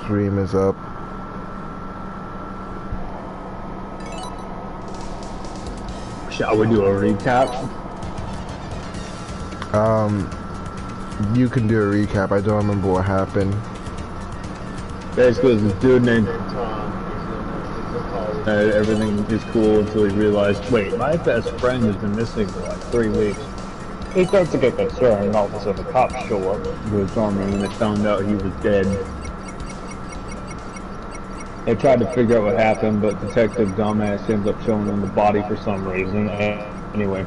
stream is up. Shall we do a recap? You can do a recap. I don't remember what happened. Basically, this dude named Tom. Everything is cool until he realized, wait, my best friend has been missing for like 3 weeks. He starts to get concerned, and all of a sudden the cops show up to his dorm room, and they found out he was dead. They tried to figure out what happened, but Detective Dumbass ends up showing them the body for some reason. Anyway,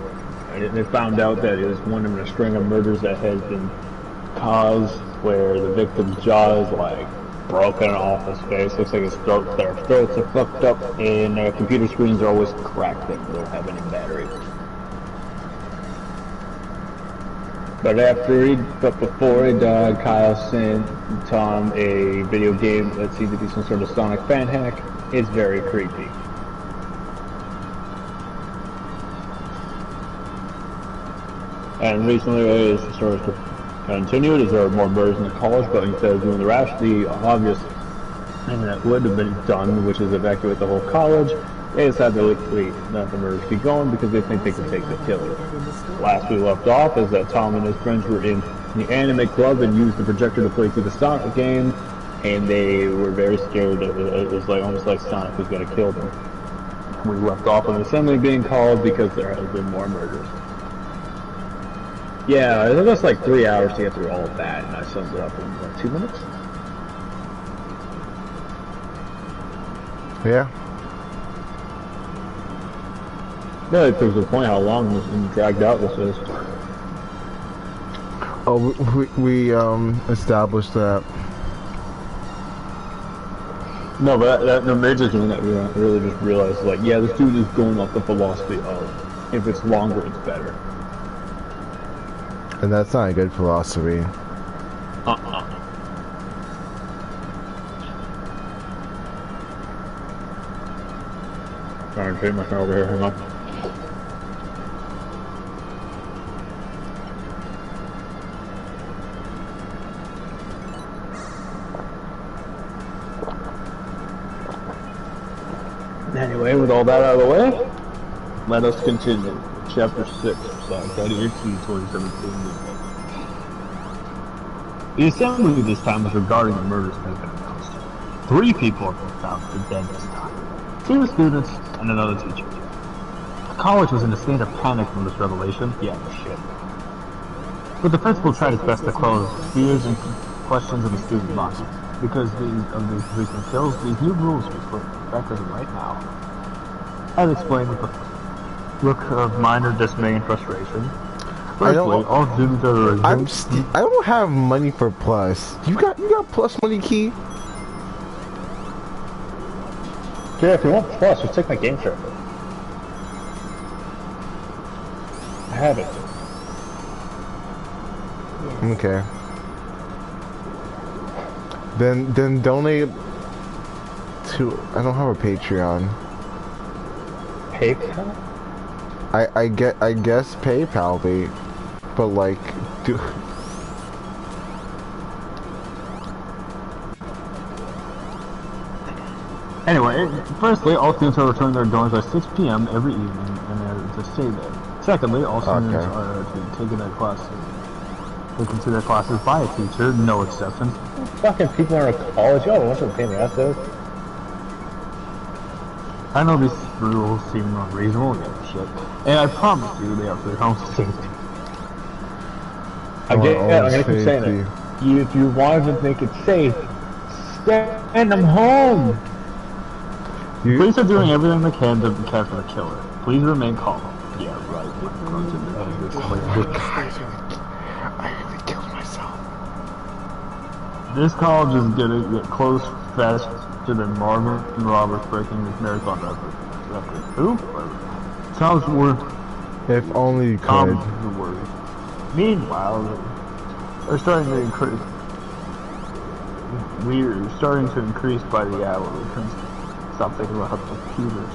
they found out that it was one of a string of murders that has been caused, where the victim's jaw is like broken off his face. Looks like his throat, their throats are fucked up, and their computer screens are always cracked and don't have any battery. But before he died, Kyle sent Tom a video game that seemed to be some sort of Sonic fan hack. It's very creepy. And recently, as the story continued, as there are more murders in the college, but instead of doing the obvious thing that would have been done, which is evacuate the whole college, they decided to let the murders keep going because they think they can take the killer. Last we left off is that Tom and his friends were in the anime club and used the projector to play through the Sonic game, and they were very scared that it was like almost like Sonic was going to kill them. We left off an assembly being called because there has been more murders. Yeah, it took us like 3 hours to get through all of that, and I summed it up in what, 2 minutes? Yeah. Yeah, it proves the point how long and dragged out this is. Oh, we established that. No, but that major thing that we really just realized, like, yeah, this dude is going off the philosophy of, if it's longer, it's better. And that's not a good philosophy. Trying to treat myself over here, hang on. Anyway, with all that out of the way, let us continue. Chapter 6, Friday 18, 2017. The assembly this time was regarding the murders that have been announced. 3 people have been found dead this time. 2 students and another teacher. The college was in a state of panic from this revelation. Yeah, no shit. But the principal tried his best to close fears and questions in the student minds. Because of these recent kills, these new rules were put effective right now. I'd explain with a look of minor dismay and frustration. Firstly, all students are I don't have money for plus. You got plus money, Key? Yeah, if you want plus, just take my game share. I have it. Okay. Then donate to. I don't have a Patreon. PayPal? I guess PayPal, but like, do. Anyway, firstly, all students are returning their dorms by 6 p.m. every evening, and they're to stay there. Secondly, all students are to be taking their classes. Taken to their classes by a teacher, no exceptions. Fucking people are in college. Oh, what's the pain in the ass though? I know these rules seem unreasonable, yeah, shit. And I promise you, they are for your own safety. I'm gonna keep saying it. If you want to make it safe, send them home. Police are doing everything they can to catch the killer. Please remain calm. Yeah, right. I even killed myself. This college is gonna get close faster than Marvin and Roberts breaking this marathon record. Who? Tom's word. If only you could. The word. Meanwhile, they're starting to increase. We're starting to increase by the hour. We couldn't stop thinking about how the computers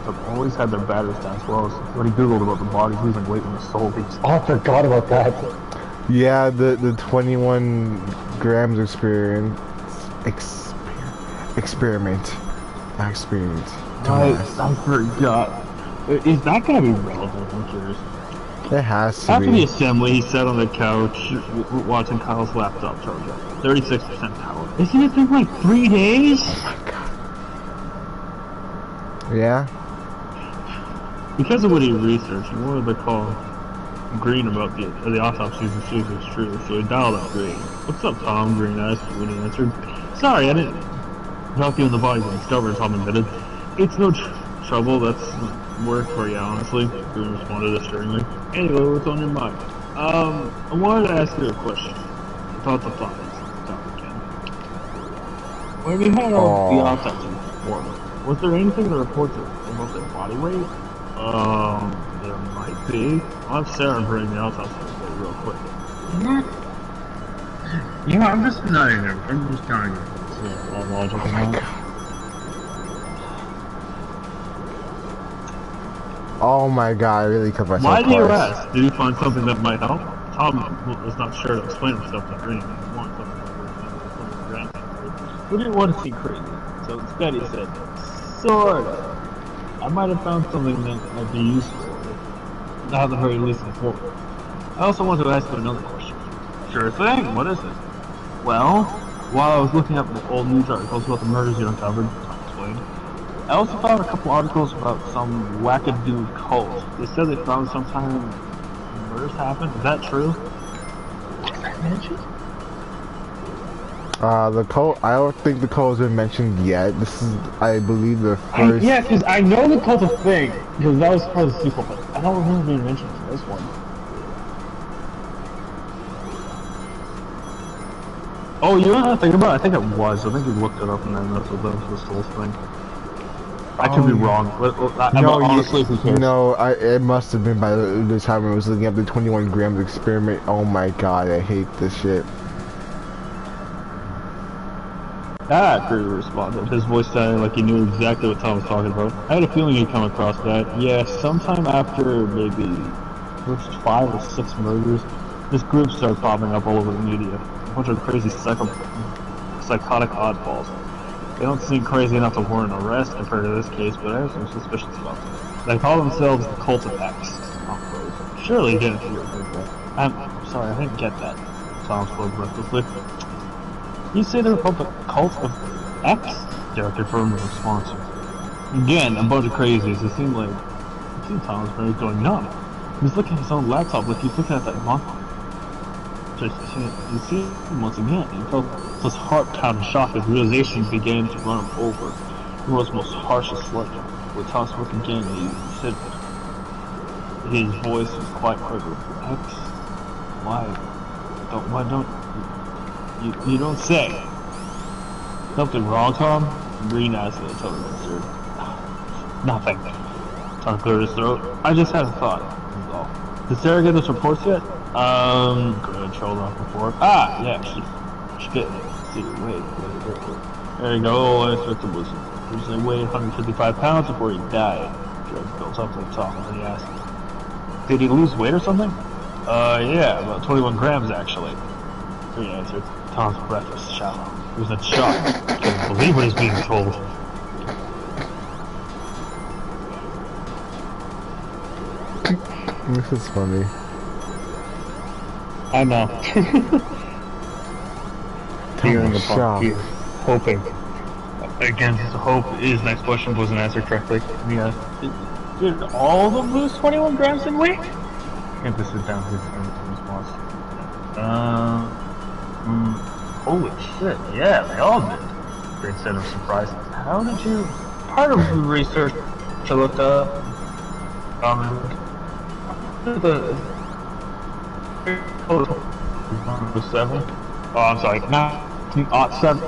have always had their batteries down, as well as what he googled about the bodies losing weight when the soul leaves. Oh, I forgot about that. Yeah, the 21 grams experience experiment. Experiment. I forgot. Is that gonna be relevant? I'm curious. It has to After the be. assembly, he sat on the couch watching Kyle's laptop charge up. 36% power. Isn't it been like 3 days? Oh my god. Yeah? Because of what he researched, he wanted to call Green about the autopsy and see if it's true, so he dialed up Green. What's up, Tom? Green asked when he answered. Sorry, I didn't talk you in the bodies and discovered, Tom admitted. It's no trouble, that's work for you, honestly. Green responded assuringly. Anyway, what's on your mind? I wanted to ask you a question about the bodies. Tom again. When you had all the autopsy report, was there anything in the report about their body weight? There might be. I'll have Sarah bring the autopsy report real quick. Yeah, I'm just nodding there. I'm just counting it. Yeah, all logical. Oh my god. Oh my god, I really cut myself. Why do you ask? Did you find something that might help? Tom was not sure to explain himself to Green. He wanted something like this. We didn't want to seem crazy, so instead he said, sort of. I might have found something that might be useful, not at the very least important. I also want to ask you another question. Sure thing, what is it? Well, while I was looking up the old news articles about the murders you uncovered, I explained, I also found a couple articles about some wackadoo cult. They said they found sometime murders happened. Is that true? Was that mentioned? The cult, I don't think the cult has been mentioned yet. This is, I believe, the first... Yeah, because I know the cult of thing, because that was part of the sequel, but I don't remember being mentioned in this one. Oh, you know what I'm thinking about? I think it was. I think you looked it up and then that's what that was the whole thing. I could be wrong, but honestly, who cares? No, it must have been by the time I was looking at the 21 grams experiment. Oh my god, I hate this shit. Ah, Greer responded. His voice sounded like he knew exactly what Tom was talking about. I had a feeling you'd come across that. Yeah, sometime after maybe first 5 or 6 murders, this group started popping up all over the media. A bunch of crazy psychotic oddballs. They don't seem crazy enough to warrant arrest compared to this case, but I have some suspicions about them. They call themselves the Cult of X. Surely you didn't hear that. I'm sorry, I didn't get that. Tom spoke breathlessly. You say they're called the Cult of X? Derek confirmed the response. Again, a bunch of crazies. It seemed Tom's brain was going numb. He was looking at his own laptop like he was looking at that monster. You see him once again. He felt his heart pound in shock as realization began to run him over. It was most harshest sludge. When Tom spoke again, he said his voice was quite quiver. X? Why don't you don't say. Something wrong, Tom? Green asked with a tone of concern. Nothing. Tom cleared his throat. I just had a thought. Did Sarah get us reports yet? Green trolled off before. Ah, yeah, she did. See, wait. There you go, unexpected wisdom. He originally weighed 155 pounds before he died. George built up to the top and then he asked, did he lose weight or something? Yeah, about 21 grams actually. Green answered. Tom's breath was shallow. He was in shock. He couldn't believe what he's being told. This is funny. I know. Hearing the shock. Hoping. Again, his hope is next question wasn't answered correctly. Yeah. Did all of them lose 21 grams in weight? I can't just sit down his response. Holy shit, yeah, they all did. Green said in surprise. How did you... Part of the research I looked up... the 7. Oh, I'm sorry, not 7.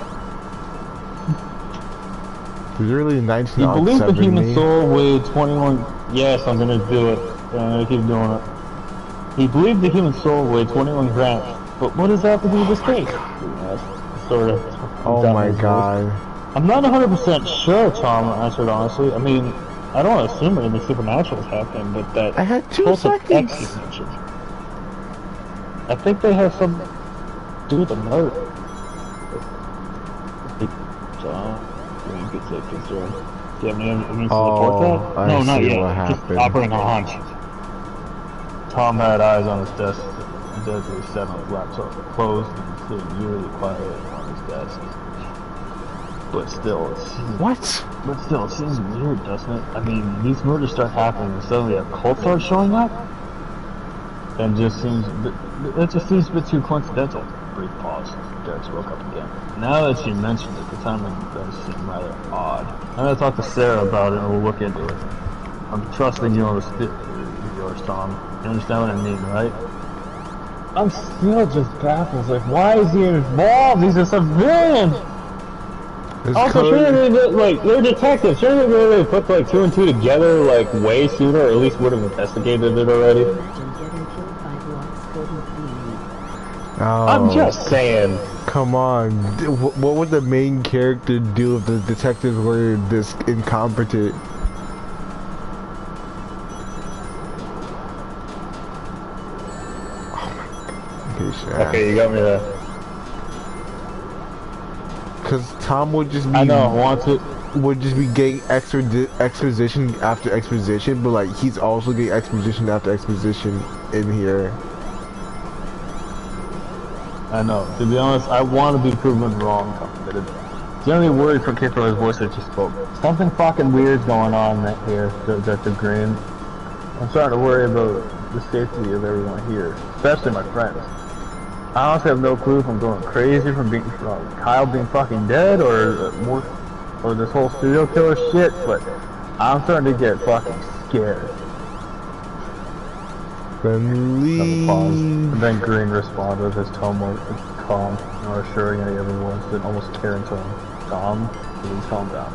Is it really 1907? He believed the human soul weighed 21. Yes, I'm gonna do it. I'm gonna keep doing it. He believed the human soul weighed 21 grams. But what does that have to do with this case? Sort of. Oh my god. I'm not 100% sure, Tom answered honestly. I mean, I don't want to assume anything supernatural is happening, but that I had 2 seconds. X you mentioned. I think they have some to do with the murder. So, I mean, good safe concern. Do you have any evidence to support Oh, that? I No, not see yet. what Just happened. operating on a hunch. Tom had eyes on his desk. The desk was set on his laptop, closed and sitting eerily quietly on his desk. But still, What? it seems weird, doesn't it? I mean, these murders start happening and suddenly a cult starts showing up? And it just seems a bit too coincidental. Brief pause. Derek spoke up again. Now that she mentioned it, the timing does seem rather odd. I'm gonna talk to Sarah about it and we'll look into it. I'm trusting yours, Tom. You understand what I mean, right? I'm still just baffled. Like, why is he involved? He's a civilian! Also, shouldn't they, like, they're detectives. Shouldn't they put, like, 2 and 2 together, like, way sooner, or at least would have investigated it already? Oh, I'm just saying. come on. What would the main character do if the detectives were this incompetent? Okay, you got me there. Because Tom would just be... I know, wants it. Would just be getting exposition after exposition, but like he's also getting exposition after exposition in here. I know. To be honest, I want to be proven wrong. The only word for his voice that she spoke. Something fucking weird's going on here, Detective Green. I'm starting to worry about the safety of everyone here, especially my friends. I honestly have no clue if I'm going crazy from Kyle being fucking dead or this whole serial killer shit, but I'm starting to get fucking scared. Then leave. And then Green responded with his tone more calm, more assuring than he ever was, then almost caring tone. Tom, please calm down.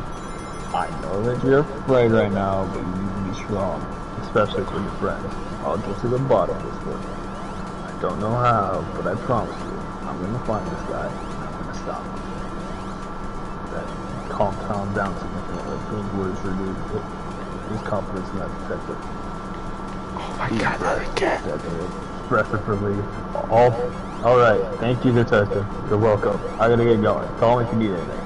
I know that you're afraid right now, but you need to be strong, especially for your friends. I'll get to the bottom of this for you. I don't know how, but I promise you, I'm gonna find this guy, and I'm gonna stop him. That calmed Tom down significantly. Those words renewed his confidence in that detective. Oh my god, not again. Expressive relief. Alright, thank you, detective. You're welcome. I gotta get going. Call me if you need anything.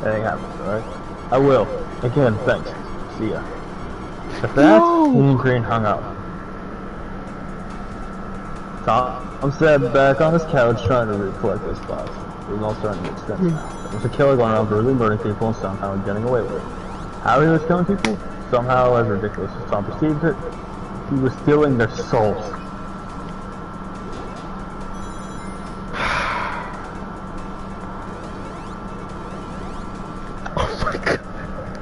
Anything happens, alright? I will. Again, thanks. See ya. With that, Green hung up. Tom sat back on his couch trying to recollect his thoughts. It was all starting to make sense now. There was a killer going around brutally murdering people and somehow getting away with it. How he was killing people? Somehow, as ridiculous as Tom perceived it, he was stealing their souls. Oh my god.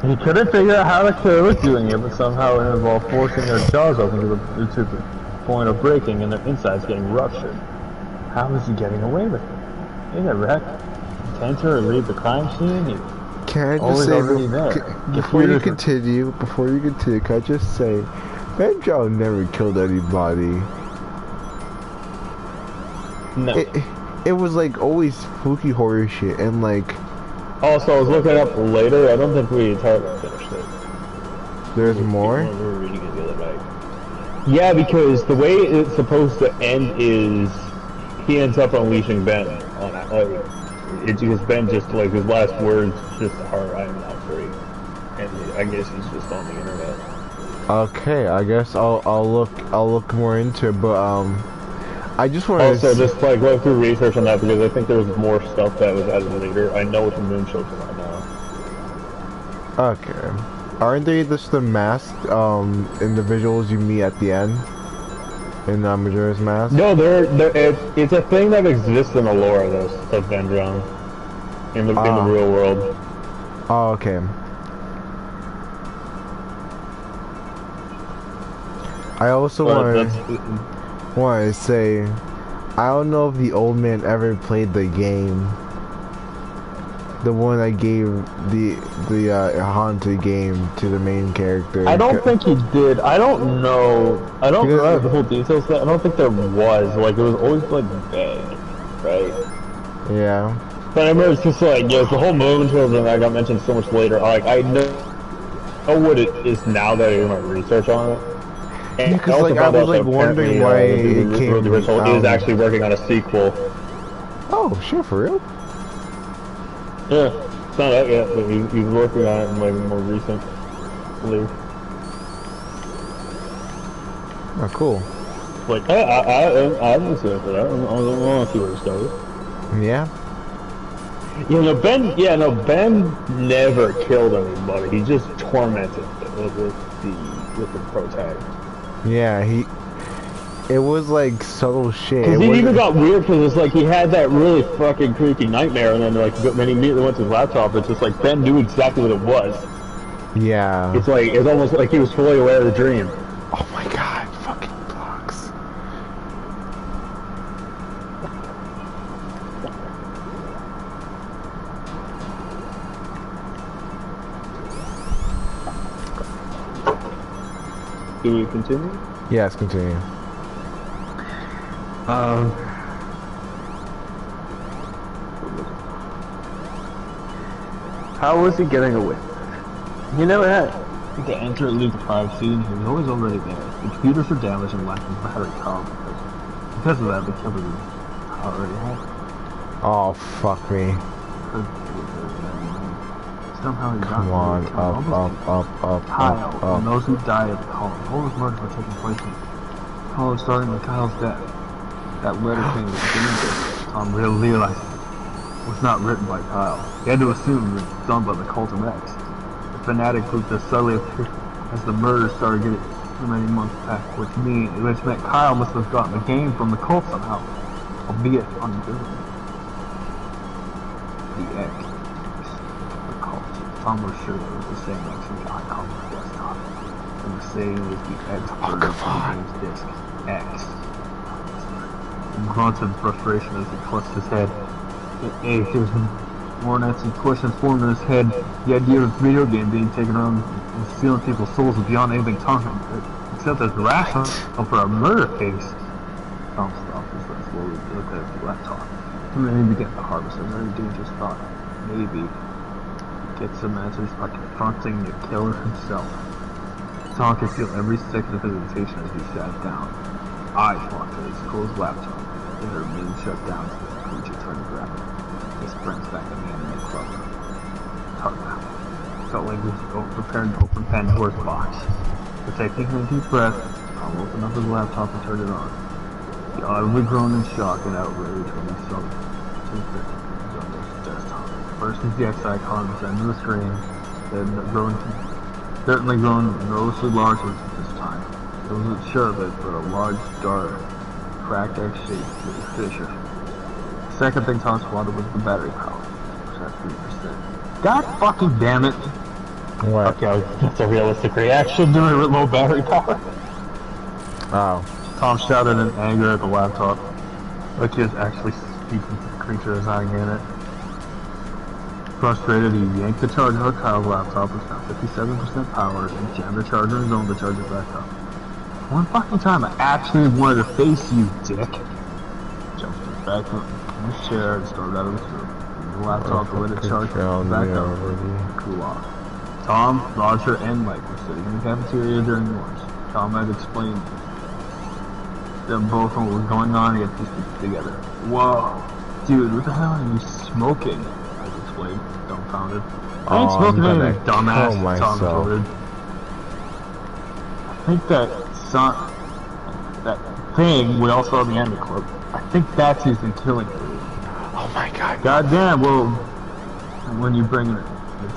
He couldn't figure out how the killer was doing it, but somehow it involved forcing their jaws open to the point of breaking and their insides getting ruptured. How was he getting away with it? He never had intent to leave the crime scene. Can I just say, before you continue, can I just say, Benjo never killed anybody. No. It was like always spooky horror shit, and like... Also, I was looking up later, I don't think we entirely finished it. There's more? We were reading it the other night. Yeah, because the way it's supposed to end is he ends up unleashing Ben on that. Like, it's because Ben just, like, his last words just are, I am now free. And I guess he's just on the internet. Okay, I guess I'll look more into it, but I just want to also just like go through research on that because I think there's more stuff that was added later. I know it's a moonshot right now. Okay, aren't they just the masked individuals you meet at the end in Majora's Mask? No, it's a thing that exists in the lore of Vendron in the real world. Oh, okay. I also want to say, I don't know if the old man ever played the game. The one I gave the haunted game to the main character. I don't think he did. I don't know. I don't remember the whole details of that. I don't think there was. Like, it was always, like, vague, right? Yeah. But I remember it's just like, yeah, the whole moon children that got mentioned so much later. Like, I know what it is now that I do my research on it. And yeah, cause like I was like wondering why it came. The original is actually working on a sequel. Oh shit, for real? Yeah, it's not out yet, but he's working on it and maybe more recently. Oh, cool. Like, I'm listening to that. I want to see where it goes. Yeah? Ben never killed anybody. He just tormented with the pro tag. Yeah, it was like subtle shit. Because he even got weird because it's like he had that really fucking creepy nightmare, and then like when he immediately went to his laptop, it's just like Ben knew exactly what it was. Yeah. It's almost like he was fully aware of the dream. Oh my god, fucking blocks. Do we continue? Yes, continue. How was he getting away? He never had to enter and leave the privacy, and he was always already there. The computers were damaged and lacking battery power because of that, the killer already had. Oh, fuck me. Somehow he got Come on, up. Kyle, and those who died at the college. All those murders were taking place in college, starting with Kyle's death. That letter came with the Tom realized it was not written by Kyle. He had to assume it was done by the cult of X. The fanatic group that suddenly appeared as the murders started getting too many months back, which meant Kyle must have gotten the game from the cult somehow, albeit unwillingly. The X. Tom was sure that it was the same X and the icon on the desktop. And the same was the X version of the game's disc. X. He grunted in frustration as he clutched his head. It ached. There was more answering questions forming in his head. The idea of a video game being taken around and stealing people's souls was beyond anything Tom could accept as rational for a murder case. Tom stopped his head slowly, looked at his laptop. And then he began to harvest a very dangerous thought. Maybe get some answers by confronting the killer himself. Tom could feel every second of hesitation as he sat down. Eyes locked at his closed laptop. Then her made shut down as the creature tried to grab him. His friends back at the end of the club. Tuck. Felt like he was preparing to open Pandora's box. But taking a deep breath, Tom opened up his laptop and turned it on. He audibly groaned in shock and outrage when he saw two pictures on his desktop. First is the X icon at the end of the screen, then certainly grown noticeably larger this time. It wasn't sure of it, but a large, dark, cracked X shape with a fissure. The second thing Tom spotted was the battery power, which had 3%. God fucking damn it! What? Okay, that's a realistic reaction to it with low battery power. Oh. Tom shouted in anger at the laptop, like he was actually speaking to the creature residing in it. Frustrated, he yanked the charger of Kyle's laptop, which was now 57% powered, and jammed the charger in his own to charge it back up. One fucking time I actually wanted to face you, dick. Jumped back in his chair and started out of his room. The laptop to let it charge back up and cool off. Tom, Roger, and Mike were sitting in the cafeteria during lunch. Tom had explained them both on what was going on and get these pieces together. Whoa, dude, what the hell are you smoking? Dumbfounded. I ain't smoking anything, dumbass. Tom retorted. I think that thing we all saw at the end of the club, I think that's who's been killing me. Oh my god. Goddamn, well, when you bring the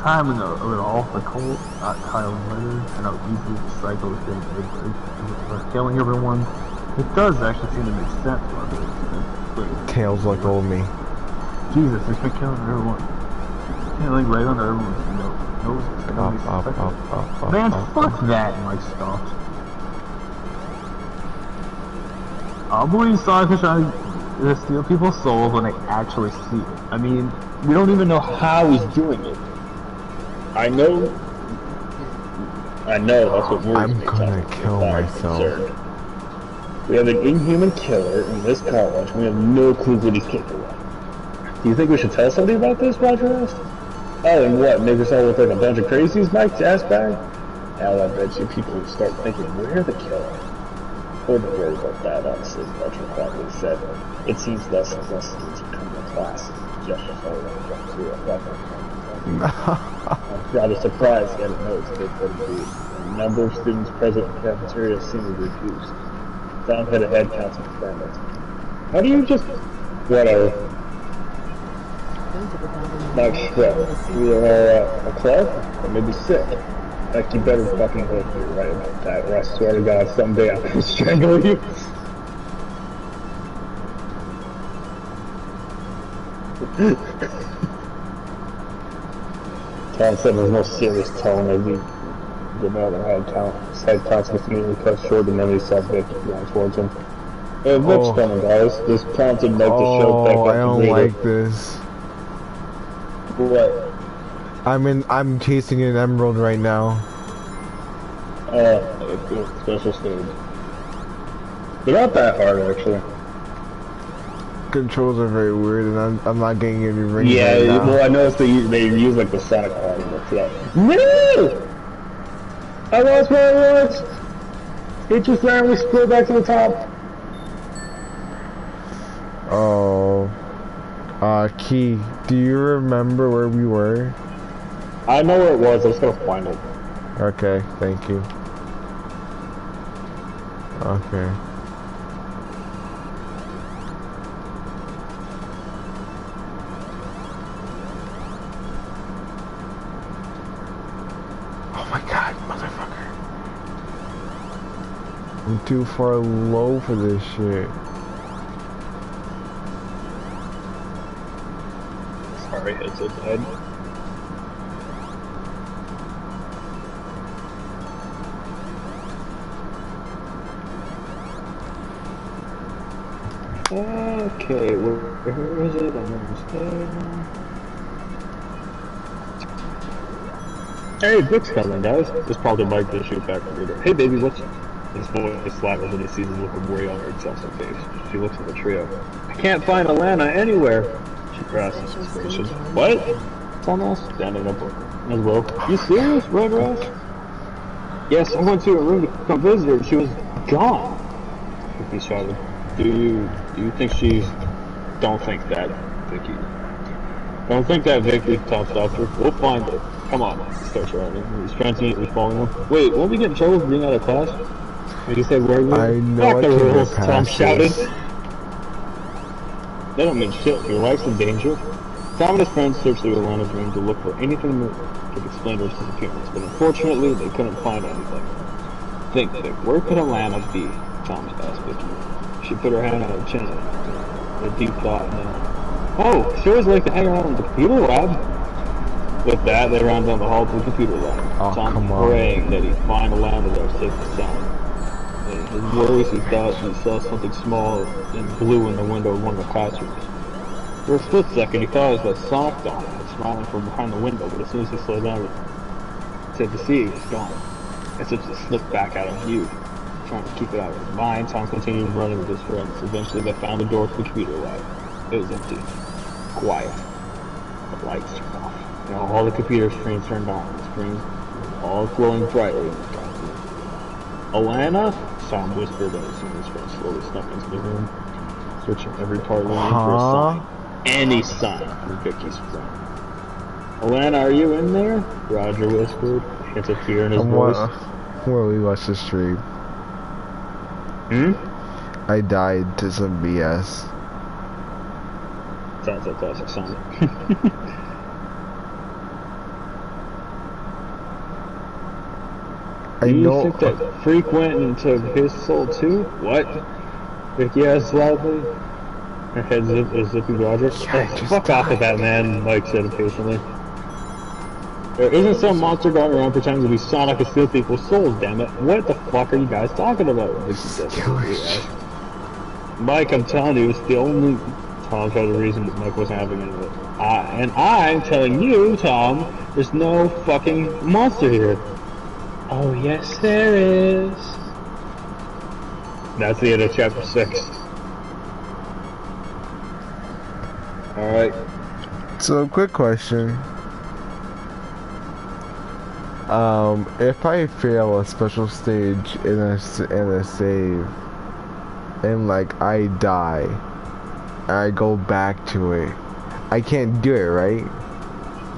time of it all, the cult, Kyle and Leonard, and how easily the cycle is killing everyone, it does actually seem to make sense. Tails like old me. Jesus, it's been killing everyone. Like right under everyone's nose. Man, fuck that, Mike scoffed. I'll believe Sonic is trying to steal people's souls when they actually see it. I mean, we don't even know how he's doing it. I know that's what worries me. I'm gonna kill myself. We have an inhuman killer in this college, and we have no clue what he's capable of. Do you think we should tell somebody about this, Roger asked? Oh, and what, make us all look like a bunch of crazies, Mike asked back? Hell, I bet you people would start thinking we're the killer. Wouldn't worry about that, honestly, Roger quietly said. It seems less and less things are coming to class. just a photo. I'm rather surprised he hadn't noticed it, but the number of students present in the cafeteria seemed reduced. Tom had a head count of experiments. How do you just... whatever. Like stress. Either a club or maybe sick. Like, you better fucking hope you're right about that, or I swear to God, someday I'm gonna strangle you. Tom said there's no serious tone as he did not have head count. His head count was immediately cut short and then he saw Vic going towards him. Hey, Vic's coming, guys. This prompted Mike to show back up I don't like this. What? I'm chasing an emerald right now. Special stage. They're not that hard, actually. Controls are very weird, and I'm not getting any rings. Yeah, right now. well, I noticed they use like the Sonic hardware for that. No! I lost my awards! It just randomly split back to the top. Oh. Key, do you remember where we were? I know where it was, I was gonna find it. Okay, thank you. Okay. Oh my god, motherfucker. I'm too far low for this shit. Sorry, it's dead. Okay, where is it? I'm understand. Hey, Vic's coming, guys. This probably Mike the shoot back later. Hey, baby, what's... His voice slappers and he sees his look of worry on her exhausted face. She looks at the trio. I can't find Alana anywhere. She grasps inspiration. What? Thomas, standing up as well. You serious, Red Rush? Yes, I went to her room to come visit her. She was gone. He shouted. Do you think she's... Don't think that, Vicky. Don't think that, Vicky, top doctor. We'll find her. Come on. He starts running. He's frantically following him. Wait, won't we get in trouble for being out of class? Did he say where we I know I the can't rules, get Tom past shouted. this. They don't mean shit. Your life's in danger. Tom and his friends searched through Alana's room to look for anything that could explain her disappearance, but unfortunately, they couldn't find anything. Think, Vic, where could Alana be? Tom asked Vicky. She put her hand on her chin, a deep thought, and then, oh, she always liked to hang around in the computer lab. With that, they ran down the hall to the computer lab. Oh, Tom praying that he'd find Alana there safe and sound. In his worries, he thought he saw something small and blue in the window of one of the classrooms. For a split second, he thought it was that Sonic doll smiling from behind the window, but as soon as he slowed down, he said to see it was gone. As if it slipped back out of view. Trying to keep it out of his mind, Tom continued running with his friends. Eventually, they found the door to the computer lab. It was empty. Quiet. The lights turned off. And all the computer screens turned on. The screens all glowing brightly in the darkness. Alana? Tom whispered as soon as his friend slowly snuck into the room, searching every part of the room for a sign. Any sign for Vicky's friend. Alana, are you in there? Roger whispered, a hint of fear in his voice. Where we watched the stream. I died to some BS. Sounds like classic Sonic. I know. Do you think that freak went into his soul too? What? Vicky asked loudly. Her head zipping Roger. Hey, fuck off with that, man, Mike said impatiently. There isn't some monster going around pretending to be Sonic and steal people's souls, damn it. What the fuck are you guys talking about? Vicky said. Mike, I'm telling you, it's the only... Tom tried to reason that Mike wasn't having any of it. And I'm telling you, Tom, there's no fucking monster here. Oh, yes, there is. That's the end of chapter 6. Alright. So, quick question. If I fail a special stage in a save, and like I die, and I go back to it, I can't do it, right?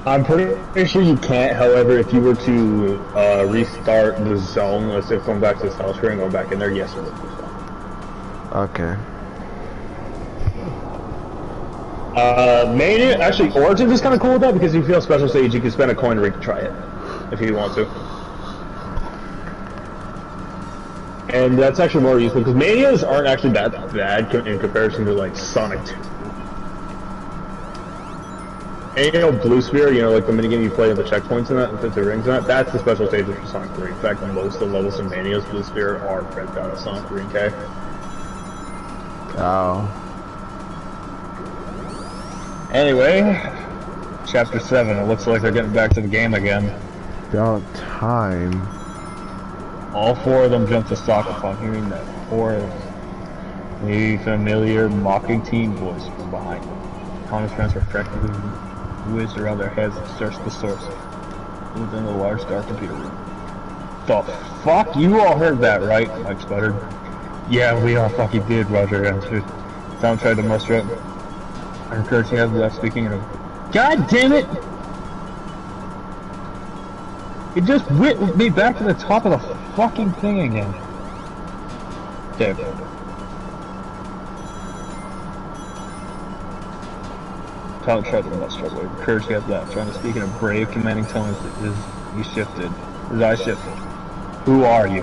I'm pretty sure you can't. However, if you were to restart the zone, let's say going back to the south screen and going back in there, yes, it would be fine. Okay. Mania, actually, Origins is kind of cool with that because if you feel special stage, you can spend a coin to retry it if you want to. And that's actually more useful because Manias aren't actually that bad in comparison to like Sonic 2. And you know, Blue Sphere, you know, like the minigame you play at the checkpoints and that, the rings and that, that's the special stages for Sonic 3. In fact, most of the levels in Mania's Blue Sphere are ripped out of Sonic 3 and K. Oh. Anyway, Chapter 7, it looks like they're getting back to the game again. About time. All four of them jump to stock upon hearing that horrid, maybe familiar, mocking teen voice from behind them. Thomas' friends reflectively whizzed around their heads and searched the source within the large dark computer room. The fuck? You all heard that, right? Mike sputtered. Yeah, we all fucking did, Roger answered. Tom tried to muster up. I encouraged him without speaking of. God damn it! It just whipped me back to the top of the fucking thing again. There. Tom tried to muster up. Encouraged him left, trying to speak in a brave, commanding tone as he shifted. His eyes shifted. Who are you?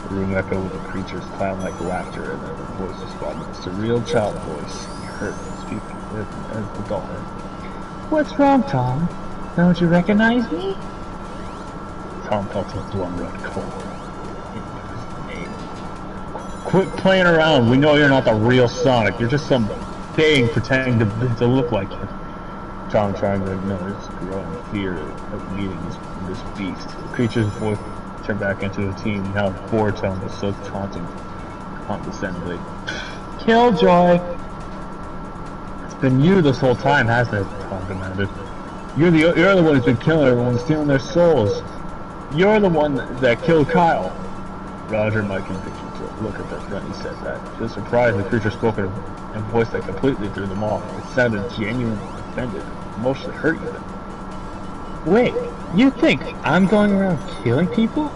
The room echoed with the creature's clown-like laughter, and then the voice responded. It's a real child voice. He heard him speak as the doll heard. What's wrong, Tom? Don't you recognize me? Tom felt his blood run cold. Quit playing around. We know you're not the real Sonic. You're just some thing pretending to look like you. Tom trying to ignore his growing fear of meeting this beast. The creature's voice turned back into a teen. Now bored Tom was so taunting, condescendingly. Killjoy! It's been you this whole time, hasn't it? Tom demanded. You're the one who's been killing everyone, stealing their souls. You're the one that killed Kyle. Roger and Mike continued to look at their friend. He said that. To his surprise, the creature spoke in a voice that completely threw them off. It sounded genuinely offended, emotionally hurt even. Wait, you think I'm going around killing people?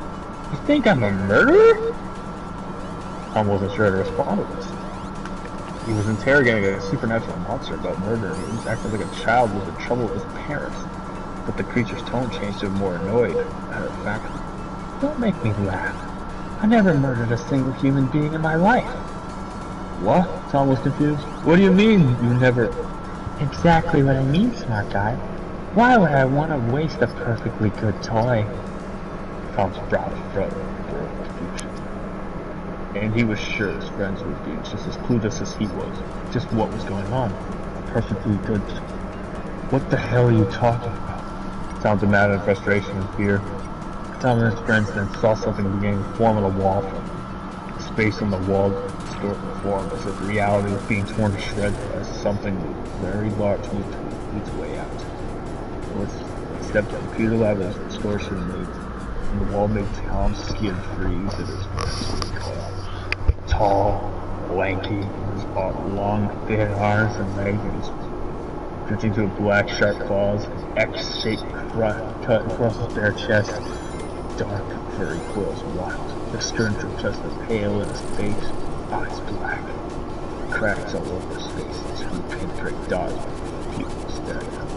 You think I'm a murderer? Tom wasn't sure how to respond to this. He was interrogating a supernatural monster about murder, and he was acting like a child who was in trouble with his parents. But the creature's tone changed to a more annoyed, matter of fact. Don't make me laugh. I never murdered a single human being in my life. What? Tom was confused. What do you mean, you never... Exactly what I mean, smart guy. Why would I want to waste a perfectly good toy? Tom's brow furrowed in confusion. And he was sure his friends would be just as clueless as he was. Just what was going on. A perfectly good... What the hell are you talking about? Tom demanded in frustration and fear. Tom and his friends then saw something begin to form on the wall. The space on the wall distorted and formed as if reality was being torn to shreds as something very large moved its way out. With a step to the computer lab as distortion moved, and the wall made Tom's skin freeze at his face. Tall, lanky, his long, thin arms and legs, and his drifting to a black, sharp claws, X-shaped cut across his bare chest. Dark, furry quills wild. His stern chest was pale and his face, eyes black. Cracks all over his face, his two pinprick dots, pupils staring up.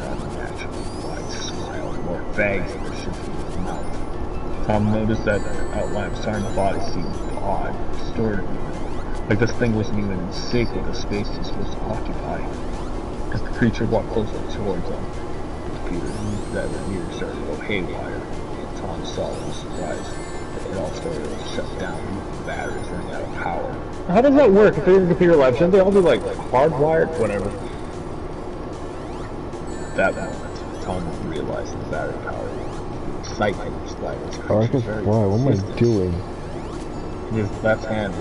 An unnaturally wide smile, more fangs than there should be in his mouth. Tom noticed that the outline of his tiny body seemed odd, distorted, like this thing wasn't even in sync with the space it was supposed to occupy. As the creature walked closer towards them, the computer that the meter started to go haywire. Tom saw with surprise that it all started to shut down with the batteries running out of power. How does that work? If they're in computer lab, shouldn't they all be like hardwired? Whatever. At that moment, Tom realized the battery power. Excitement was like his creature's very what am I doing? His left hand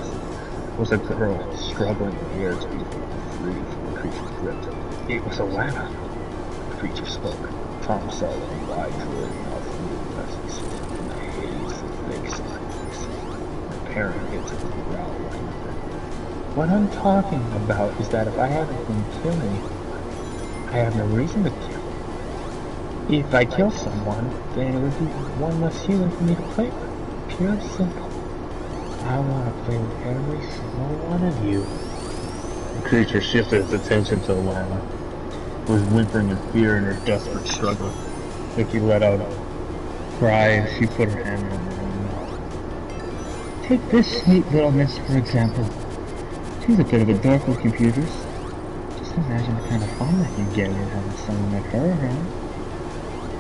was a girl struggling in the air to be free from the creature's grip. It was a llama. The creature spoke. Tom saw the wide droid mouth moving as he spoke in the haze of thick silence. The parent hit to the growl like that. What I'm talking about is that if I haven't been killing, I have no reason to kill. If I kill someone, then it would be one less human for me to play with. Pure and simple. I want to play with every single one of you. The creature shifted its attention to Alana, who was whimpering in fear in her desperate struggle. Vicky let out a cry and she put her hand on her own mouth. Take this sweet little miss, for example. She's a bit of a dork with computers. Just imagine the kind of fun that you get in having someone like her around.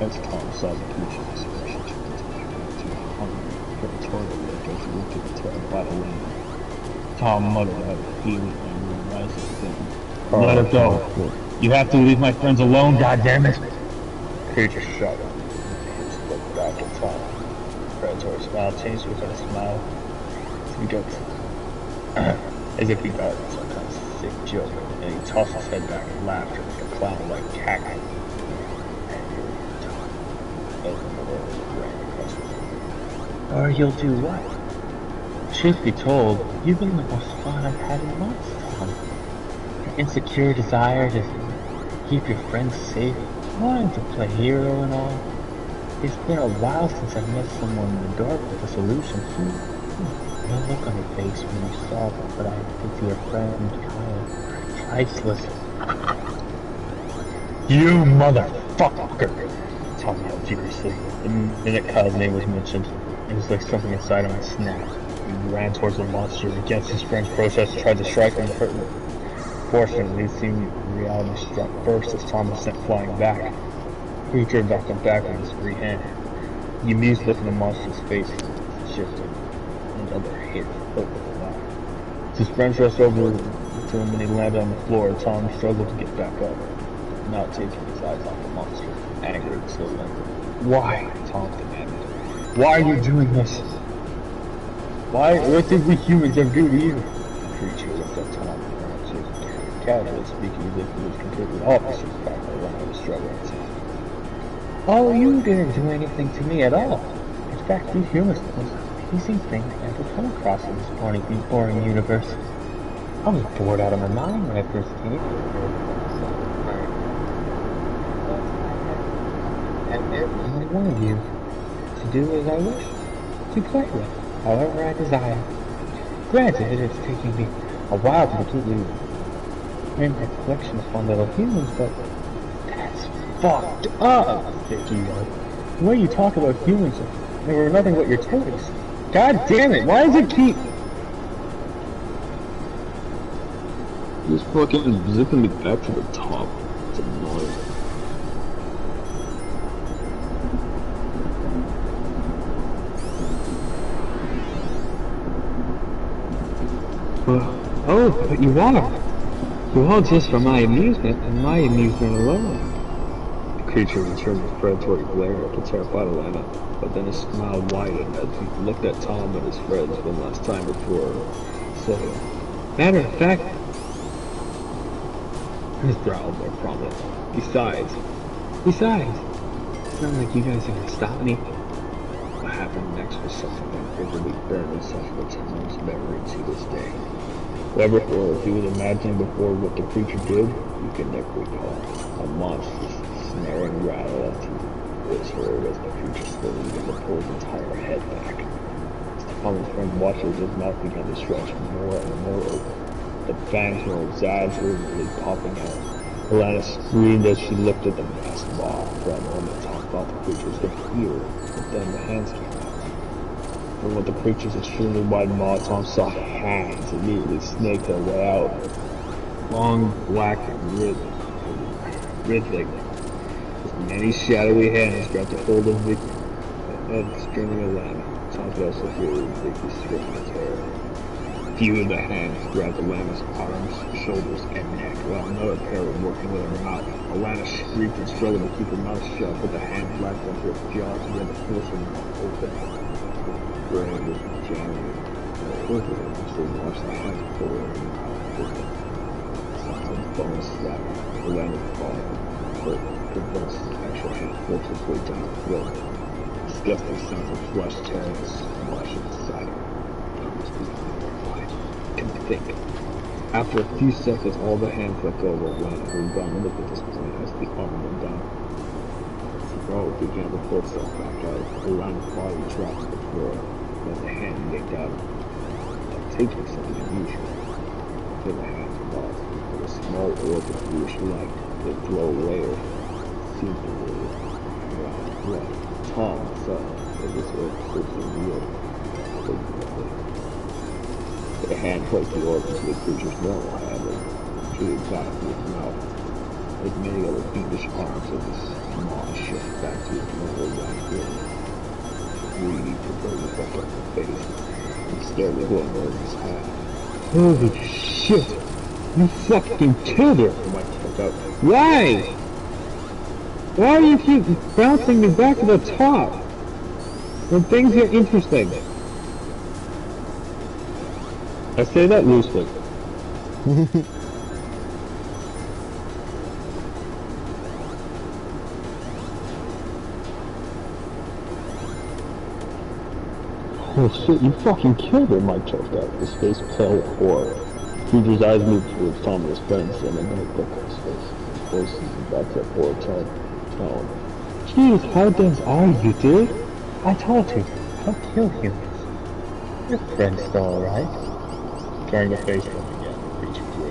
As Tom saw the creature's expression turn into a hungry, territorial look as he looked at the terrified Elena. Tom muttered out a feeling anger and rising thinking. Let her go. You have to leave my friends alone, goddammit. The creature shut up. He looked back at Tom. The predatory smile changed within a smile. He goes, as if he got some kind of sick joke, and he tossed his head back and laughed like a clown like cackle. Or you'll do what? Truth be told, you've been the most fun I've had in months, Tom. Your insecure desire to keep your friends safe, wanting to play hero and all. It's been a while since I met someone in the dark with a solution to no look on your face when you saw them, but I think to your friend Kyle, priceless. You motherfucker! Tom yelled furiously. The minute Kyle's name was mentioned, it was like something inside him snapped. He ran towards the monster against his friend's protest, tried to strike him and hurt him. Fortunately, it seemed reality struck first as Tom was sent flying back. The creature knocked him back with his free hand. The amused look in the monster's face shifted. Another hit over the line. As his friends rushed over to him and he landed on the floor, Tom struggled to get back up, not taking his eyes off the monster. Anger and still linger. Why? Tom demanded. Why are you doing this? What did we humans ever do to you? The creature looked at Tom and casually speaking as if he was completely opposite the fact that Lana was struggling. Oh, you didn't do anything to me at all. In fact, you humans are the most amazing thing I ever come across in this boring universe. I was bored out of my mind when I first came here. And every one of you to do as I wish, to play with, however I desire. Granted, it's taking me a while to completely bring my collection of fun little humans, but that's fucked up, Vicky. The way you talk about humans, they were nothing but your toys. God damn it, why does it keep... He's fucking zipping me back to the top. It's annoying. Oh, but you are. You all just for my amusement, and my amusement alone. The creature returned with predatory glare at the terrified Alana, but then his smile widened as he looked at Tom and his friends one last time before saying, matter of fact, his brow more prominent. Besides, it's not like you guys are gonna stop me. What happened next was something that vividly burned itself into Tom's memory to this day. Whatever horror he was imagining before what the creature did, you can never recall. A monstrous, snaring rattle as he was heard as the creature slowly began to pull his entire head back. As Tom's friend watched as his mouth began to stretch more and more open. The fangs were exaggeratedly popping out. Alana screamed as she looked at the masked maw. For a moment, Tom thought the creature was going to hear, but then the hands came out. From what the creature's extremely wide maw, Tom saw hands immediately snake their way out. Long, black, and rhythmic. His many shadowy hands grabbed a hold of Vicky and screaming Alana. Tom could also hear Vicky screaming in terror. A few of the hands grabbed Alana's arms, shoulders, and neck, while another pair were working with her mouth. Alana shrieked and struggled to keep her mouth shut, but the hands latched onto her jaws and had to force her mouth open. Brain was jamming and quivering as they watched the hands pull her mouth open. Something bone slapped, Alana falling, but convulsed actual hand forced its way down her throat. Disgusting sounds of flesh tearing and splashing inside her. He was being horrified. Couldn't think. After a few seconds, all the hands let go of one and gun. Look at this point as the arm went down. Bro began to pull itself back out. Around the body drops to the floor. Then the hand yanked out. Taking something unusual. Then the hand lost. With a small orb of bluish light that glow layer seemed to move around blood. Tom felt that this orb could be real. The hand placed the orb into the creature's normal hand and drew it back to its mouth. Like many other fiendish arms of this maw shift back to its normal white grin. Greedy to bring it back up the face and stared at one over his hand. Holy shit! You fucking killed her! Mike spoke out. Why? Why do you keep bouncing me back to the top? When things get interesting. I say that loosely. Oh shit, you fucking killed her, Mike choked out, his face pale with horror. Creature's eyes moved towards Tom and his friends, and then they looked at his face. His voice back to that horror tone. Jeez, how dense are you, dude? I told you, don't kill humans. Your friend's still alright. Turning the face from again, the creature grew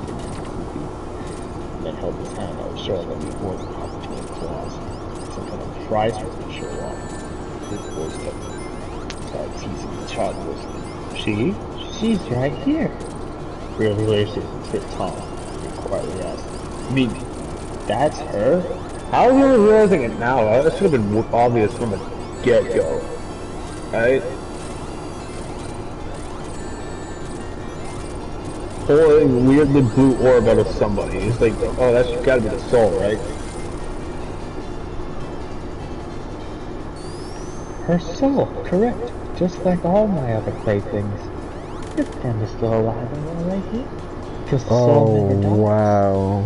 and then held his hand out, showing that he wore the opportunity claws. Some kind of prize for him to show off. His voice kept teasing the child voice. She's right here. Really lazy, hit Tom. He quietly asked, "You mean, that's her? How are you realizing it now? That should have been obvious from the get-go. Right? Pulling weirdly blue orb out of somebody. It's like, oh, that's gotta be the soul, right? Her soul, correct. Just like all my other playthings. Your friend is still alive and well right here. Because the soul never dies. Wow.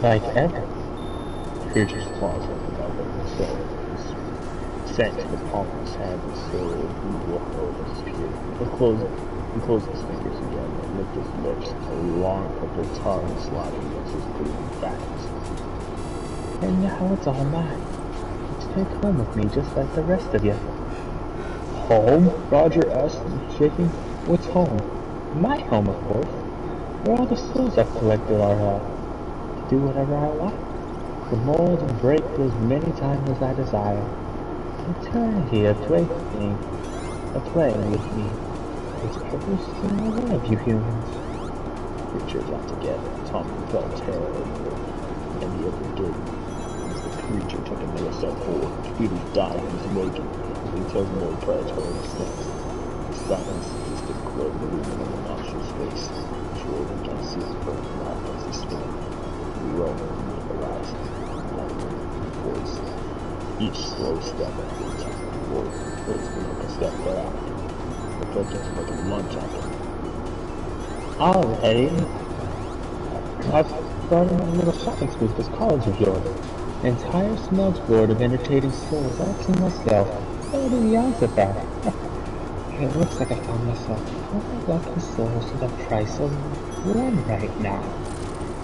Like ever. Creature's claws opened up and the soul sank to the palm of his hand and slowly walked over his peer. He closed his fingers again and licked his lips, a long purple tongue sliding against his bleeding fangs. And now it's all mine. Take home with me just like the rest of you. Home? Roger asked, shaking. What's home? My home, of course. Where all the souls I've collected are to do whatever I want. To mold and break as many times as I desire. Eternity of playing with me. It's every single one of you humans. Creatures got together. Tom felt terror and he ever did. The creature took another step forward. He was dying and was raging. He took more predatory instincts. The silence is the glow moving in the monster's face. Jordan can see his burning mouth as he spun. Roaming in the last voice. Each slow step towards the voice was like a step back. The project's like a lunge on him. Alrighty. I've started a little shopping spree at this college of yours. An entire smorgasbord of entertaining souls asking myself, what are the odds of that? It looks like I found myself 4 lucky souls for the price of 1 right now.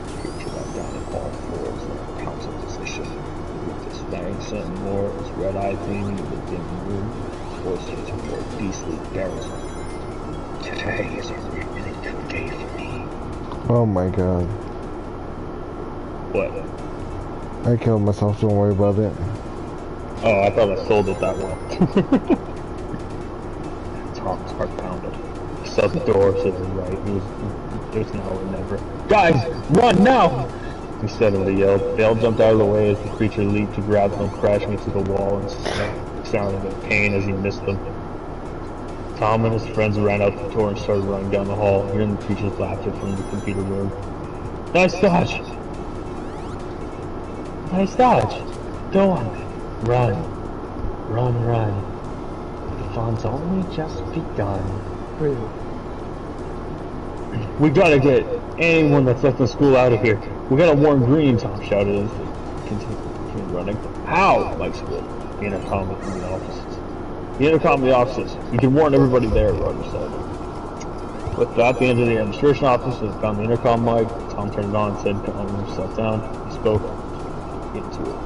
The creature went down on all fours in a pouncing position. With his fangs and more, his red eye gleaming in the dim room, his voice was more beastly barrels. Today is a really good day for me. Oh my god. What? I killed myself, don't worry about it. Oh, I thought I sold it that well. Tom's heart pounded. He saw the door to the right. There's now or never. Guys, run now! He suddenly yelled. They all jumped out of the way as the creature leaped to grab them, crashing into the wall and sounding in pain as he missed them. Tom and his friends ran out the door and started running down the hall, hearing the creature's laughter from the computer room. Nice dodge! Nice dodge! Go on! Run! Run, run! The fun's only just begun. We gotta get anyone that's left in school out of here. We gotta warn Green, Tom shouted as they continued running. How? Mike squealed. The intercom in the offices. The intercom in the offices. You can warn everybody there, Roger said. With that, the end of the administration office, they found the intercom mic. Tom turned it on and said, calm himself down. He spoke into it.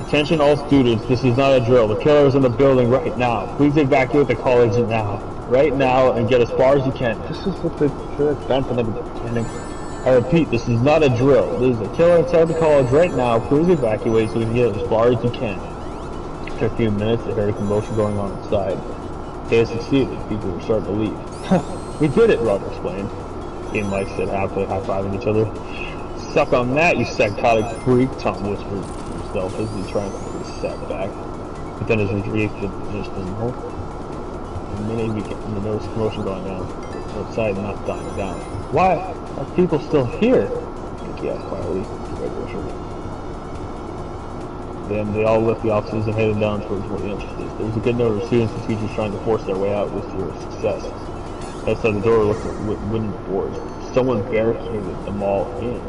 Attention all students, this is not a drill. The killer is in the building right now. Please evacuate the college now. Right now, and get as far as you can. This is what the killer has done from the beginning. I repeat, this is not a drill. There's a killer inside the college right now. Please evacuate so we can get as far as you can. After a few minutes, they heard a commotion going on inside. They had succeeded. People were starting to leave. We did it, Robert explained. He and Mike said happily, high-fiving each other. Suck on that, you psychotic freak, Tom whispered to himself as he tried to sat back. But then his relief just didn't hold. The minute he noticed commotion going on outside, not dying down. Why are people still here? He asked quietly. Then they all left the offices and headed down towards where the entrance is. There was a good number of students and teachers trying to force their way out with zero success. Outside the door looked at wooden boards. Someone barricaded them all in.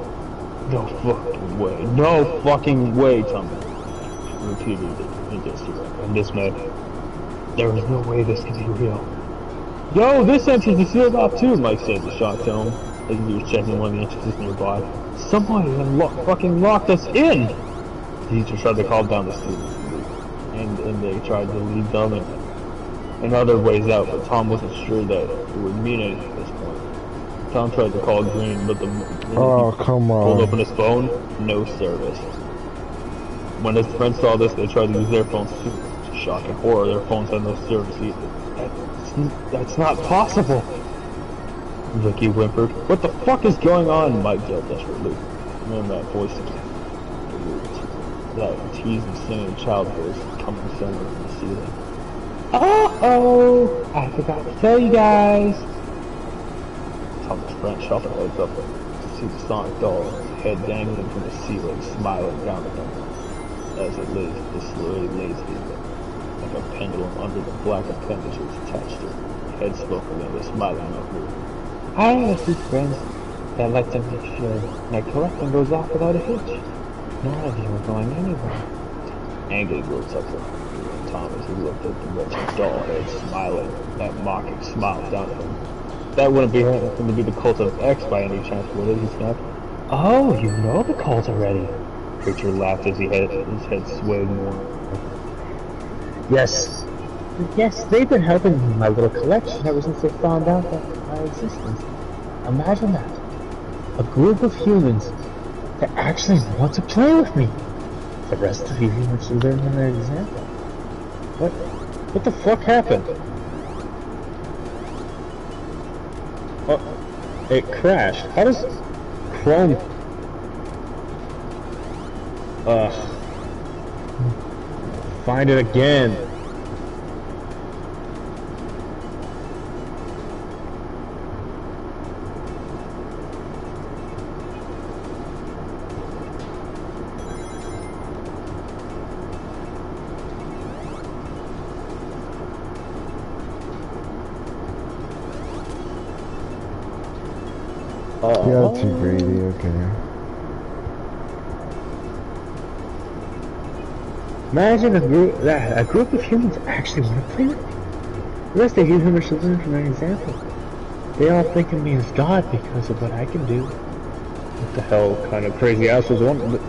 No fucking way. No fucking way, Tom repeated it in dismay. There was no way this could be real. Yo, this entrance is sealed off too, Mike said in a shocked tone as he was checking one of the entrances nearby. Somebody fucking locked us in! The teacher tried to calm down the students, and they tried to lead them and other ways out, but Tom wasn't sure that it would mean anything at this point. Tom tried to call Green, but come on. pulled open his phone, no service. When his friends saw this, they tried to use their phones too. To shock and horror, their phones had no service either. That's not possible! Vicky whimpered. What the fuck is going on? Mike yelled desperately. Man, that voice again. That teasing, singing child voice coming somewhere from the ceiling. Uh-oh! I forgot to tell you guys! Tom's friend shot their heads up to see the sonic doll, his head dangling from the ceiling, smiling down at them. As it slowly lazily, like a pendulum under the black appendage was attached to it. The head spoke again, the smiling not moving. I have a few friends that like to make sure my collection goes off without a hitch. None of you are going anywhere. Angry rose up from Tom as he looked at the wretched doll head, smiling, that mocking smile down at him. That wouldn't be anything to be the cult of X by any chance, would it? He snapped. Oh, you know the cult already. Creature laughed as his head swayed more. Yes. Yes, they've been helping me in my little collection ever since they found out that my existence. Imagine that. A group of humans that actually want to play with me. The rest of you humans should learn from their example. What the fuck happened? Oh, it crashed. How does Chrome... find it again. Yeah, too greedy, okay. Imagine a group of humans actually want to play with me. The rest of you humans should learn from their example. They all think of me as God because of what I can do. What the hell kind of crazy assholes don't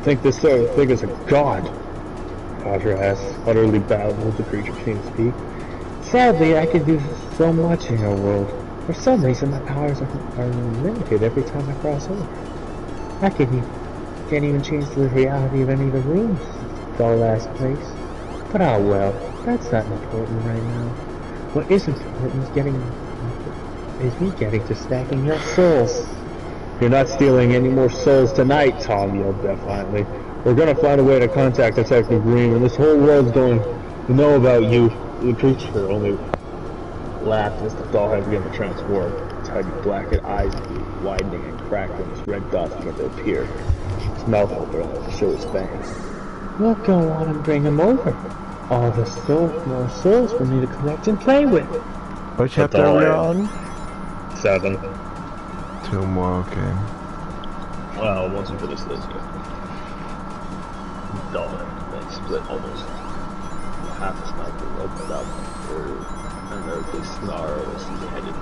think this sort of thing is a god? Audra asked, utterly baffled the creature can't speak. Sadly, I can do so much in your world. For some reason, my powers are limited every time I cross over. I can't even change the reality of any of the rooms. Dull ass place. But oh well, that's not important right now. What is important is me getting to stacking your souls. You're not stealing any more souls tonight, Tom yelled defiantly. We're gonna find a way to contact Detective Green, and this whole world's going to know about you. The creature only laughed as the doll head began to transform. Tiny blackened eyes widening and crackling as red dots began to appear. His mouth opened to show his fangs. We'll go on and bring him over. All the more souls for me to collect and play with. What chapter are we on? 7. 2 more, okay. Well, once you finish this, doll head then split almost half a sniper opened up. unearthly snarl as he headed,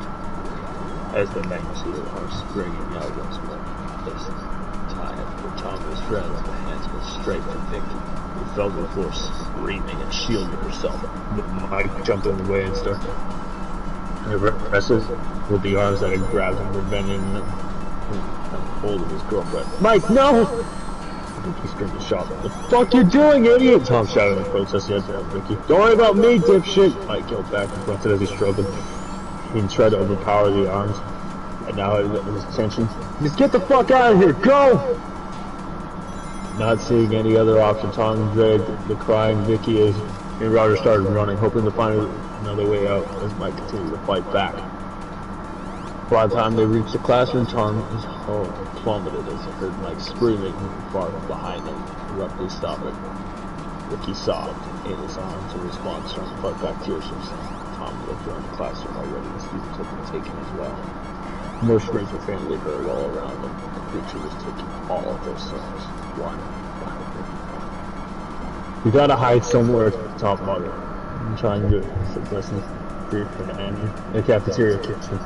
as the magnitude are springing out once more. This time, the Tom was shredded like the hands went straight for Vicky, who fell to the floor screaming and shielding herself. But Mike jumped in the way and started wrestled with the arms that had grabbed him, preventing him from hold of his girlfriend. Mike, no! He screamed and shot. "What the fuck you doing, idiot?" Tom shouted in protest at Vicky. "Don't worry about me, dipshit!" Mike yelled back and grunted as he struggled. He tried to overpower the arms, and now his attention. "Just get the fuck out of here! Go!" Not seeing any other option, Tom dragged the crying Vicky as and Roger started running, hoping to find another way out as Mike continued to fight back. By the time they reached the classroom, Tom's heart plummeted as he heard Mike screaming far behind him, abruptly stopping. Ricky sobbed in his arms in response, trying to fight back tears from Tom looked around the classroom already. The students had been taken as well. More screams were faintly heard all around them. The creature was taking all of their souls, one by one. "We gotta hide somewhere," Tom muttered. "I'm trying to listen for the cafeteria kitchen."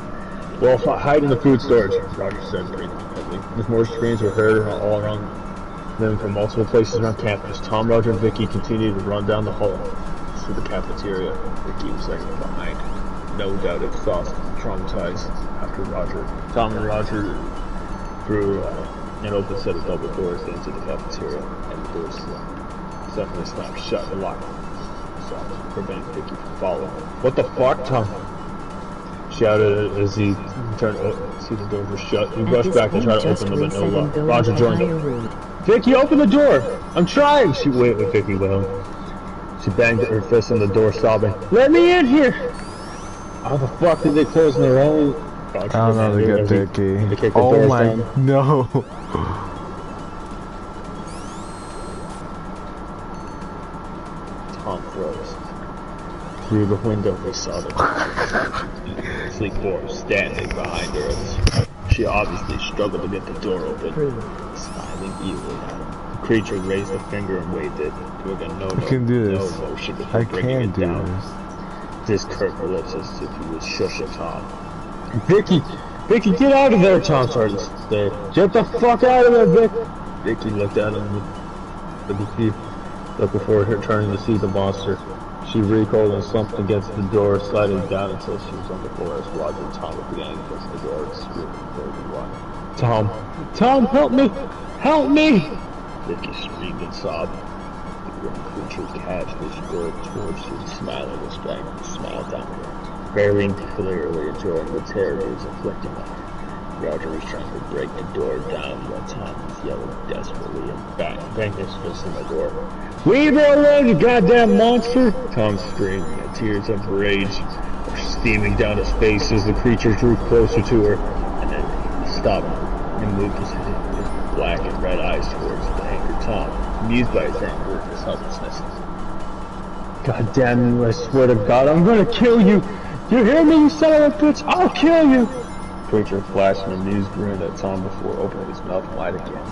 "Well, hide in the food storage," Roger said, breathing heavily. As more screams were heard all around them from multiple places around campus, Tom, Roger, and Vicky continued to run down the hall to the cafeteria. Vicky was lagging behind, no doubt exhausted and traumatized after Tom and Roger through an open set of double doors into the cafeteria, and the doors suddenly snapped shut and locked, preventing Vicky from following. "What the fuck, Tom?" shouted as he turned to see the doors were shut. He rushed back to try to open them, but no luck. Roger joined him. "Vicky, open the door! I'm trying!" She waited with Vicky wailed. She banged her fist on the door, sobbing, "Let me in here!" How the fuck did they close their own? I don't know, they got their key. Oh my, down. no. Tom froze. Through the window, they saw the sleek form standing behind her. She obviously struggled to get the door open, smiling evilly at him. The creature raised a finger and waved it, doing a no motion before I bringing it down. This curved her lips as if he was shushing Tom. Vicky, get out of there!" Tom started to say. "Get the fuck out of there, Vic!" Vicky looked at him before her turning to see the monster. She recoiled and slumped against the door, sliding down until she was on the floor as Roger and Tom were beginning against the door and screaming for everyone. Tom, help me! Help me!" Vicky screamed and sobbed. The grim creature cast his girl towards her, smiling and trying to smile down at her, barely and clearly enjoying the terror he was inflicting on her. Roger was trying to break the door down while Tom was yelling desperately and banged his fist in the door. "Leave her alone, you goddamn monster!" Tom screamed, and tears of rage were steaming down his face as the creature drew closer to her, and then he stopped and moved his black and red eyes towards the anchored Tom, amused by his anger and his helplessness. "God damn you, I swear to God, I'm gonna kill you! You hear me, you son of a bitch? I'll kill you!" The creature flashed an amused grin at Tom before opening his mouth wide again.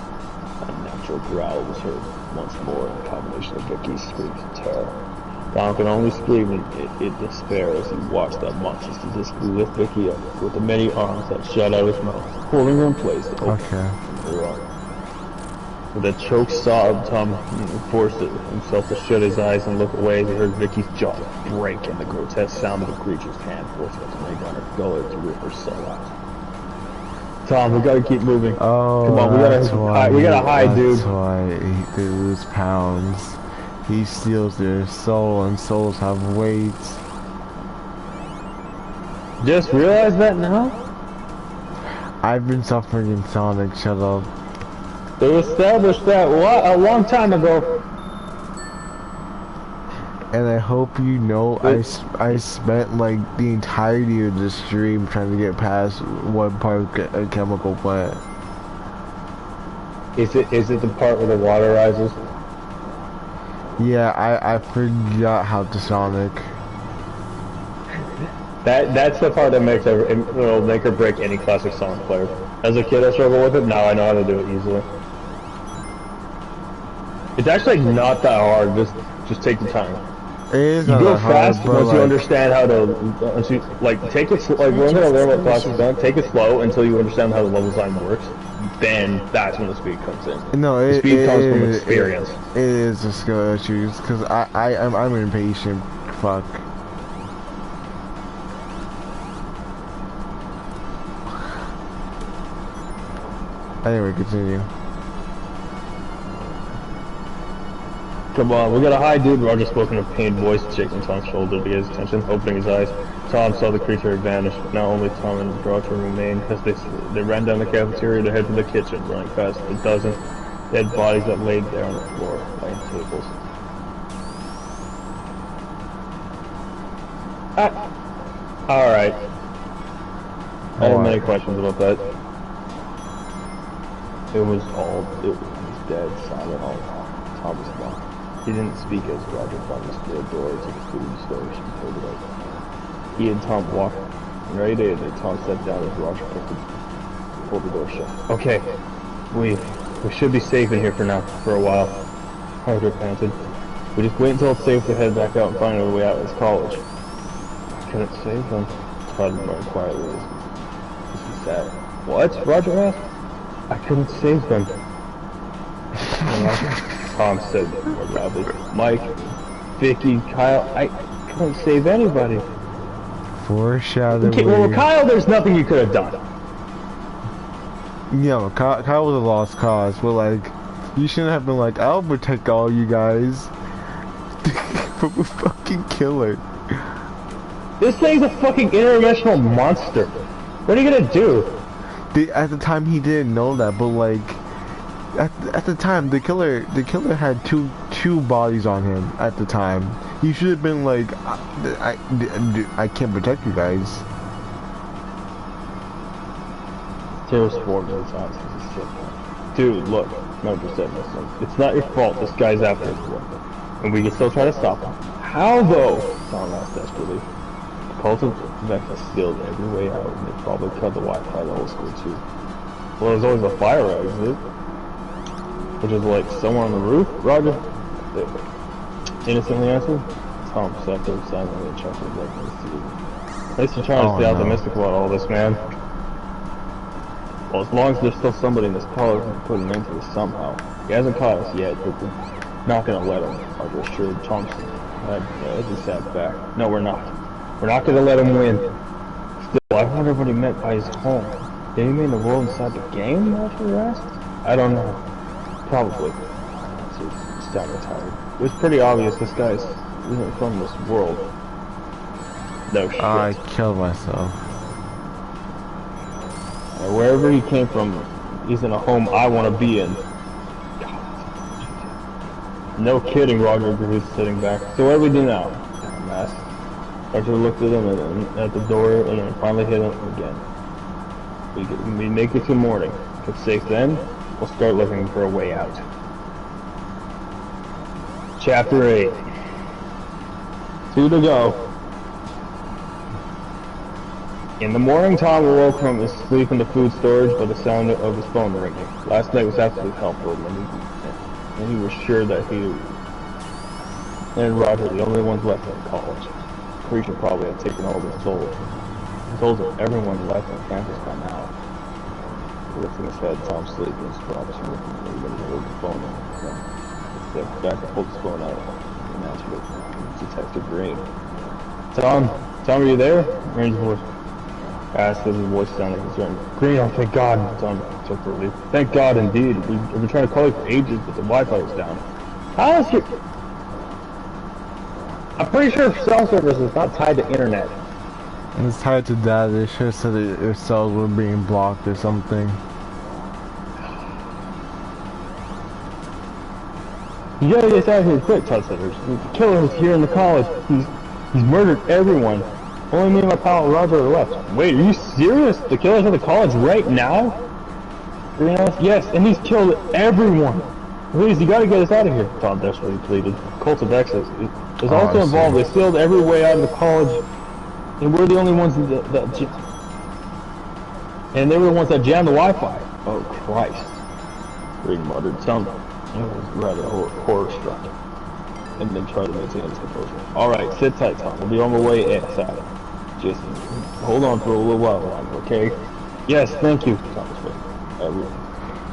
A natural growl was heard once more in combination of Vicky's screams of terror. Tom could only scream in despair as he watched that monster statistically lift Vicky up with the many arms that shot out his mouth, holding her in place to open her arms. With a choked sob, Tom forced himself to shut his eyes and look away as he heard Vicky's jaw break and the grotesque sound of the creature's hand forcing it to make on her gullet to rip her soul out. "Tom, we gotta keep moving. Oh, come on, we gotta hide, dude." That's why they lose pounds. He steals their soul, and souls have weight. Just realize that now? I've been suffering in Sonic, shut up. They established that a long time ago. And I hope you know I spent like the entirety of this stream trying to get past one part of a chemical plant. Is it the part where the water rises? Yeah, I forgot how to Sonic. That's the part that it'll make or break any classic Sonic player. As a kid I struggled with it, now I know how to do it easily. It's actually not that hard, just take the time. It is You not go that hard, fast but once you like, understand how to, take it, like, we're gonna learn what class is done, take it slow until you understand how the level design works, then that's when the speed comes in. no, The speed comes from experience. it is the skill issues, because I'm impatient, fuck. Anyway, continue. Come on, we got a high dude. Roger spoke in a pained voice, shaking Tom's shoulder to get his attention, opening his eyes. Tom saw the creature had vanished, but now only Tom and Roger remained as they ran down the cafeteria to head to the kitchen, running past a dozen dead bodies that laid there on the floor, laying tables. Alright. I have many questions about that. It was dead, silent all along. Tom was gone. He didn't speak as Roger promised the door to the food storage and pulled it open. He and Tom walked right in, and Tom sat down as Roger pulled the door shut. Okay, we should be safe in here for now, for a while. Roger panted. We just wait until it's safe to head back out and find our way out of this college. I couldn't save them. Todd remarked quietly as he sat. What? Roger asked. I couldn't save them. Tom said more loudly. Mike, Vicky, Kyle, I couldn't save anybody. Foreshadowing. Okay, well, Kyle, there's nothing you could have done. Yeah, Kyle was a lost cause, but like, you shouldn't have been like, I'll protect all you guys from a fucking killer. This thing's a fucking interdimensional monster. What are you gonna do? At the time, he didn't know that, but like, at the time, the killer had two bodies on him. At the time, he should have been like, I can't protect you guys. Tears forward his eyes as he said, dude, look, Roger said, listen, it's not your fault. This guy's after his boy, and we can still try to stop him. How though? Tom asked desperately. The cult of Vex has sealed every way out, and they probably cut the Wi-Fi the whole school too. Well, there's always a fire exit, which is like somewhere on the roof. Roger innocently answered. Tom sat there silently and chuckled like this. At least you're trying to stay optimistic about all this, man. Well, as long as there's still somebody in this college who can put an end to this somehow. He hasn't caught us yet, but we're not gonna let him, Roger assured Thompson as he sat back. No, we're not. We're not gonna let him win. Still, I wonder what he meant by his home. Did he mean the world inside the game, Roger asked? I don't know. Probably. He sounded tired. It was pretty obvious this guy isn't from this world. No shit. I killed myself. And wherever he came from, he's in a home I want to be in. No kidding, Roger agreed, sitting back. So what do we do now? Tom asked. Roger looked at him and at the door and then finally hit him again. We make it till morning. If it's safe then, we'll start looking for a way out. Chapter 8. 2 to go. In the morning, Tom awoke from his sleep in the food storage by the sound of his phone ringing. Last night was absolutely helpful, and he was sure that he and Roger were the only ones left in college. The creature probably had taken all their souls. The souls of everyone left on campus by now. Lifting his head, Tom sleeping his props and looking at him when he heard the phone ring. He stepped back and pulled his phone out and answered it. Detective Green. Tom, are you there? Green's voice asked as his voice sounded concerned. Green, oh thank God, Tom took relief. Thank God indeed. We've been trying to call you for ages, but the Wi-Fi was down. How is your... I'm pretty sure cell service is not tied to internet. And it's tied to that. It should have said that your cells were being blocked or something. You gotta get out here quick, Todd said. The killer is here in the college. He's murdered everyone. Only me and my pal Roger are left. Wait, are you serious? The killer's in the college right now? Green asked. Yes, and he's killed everyone. Please, you gotta get us out of here, Tom desperately pleaded. Cult of X is also involved. They sealed every way out of the college, and we're the only ones and they were the ones that jammed the Wi-Fi. Oh Christ! Green muttered something. It was rather horror-struck. and then try to maintain his composure. Alright, sit tight, Tom. We'll be on the way inside. Just hold on for a little while longer, okay? Yes, thank you. Thomas,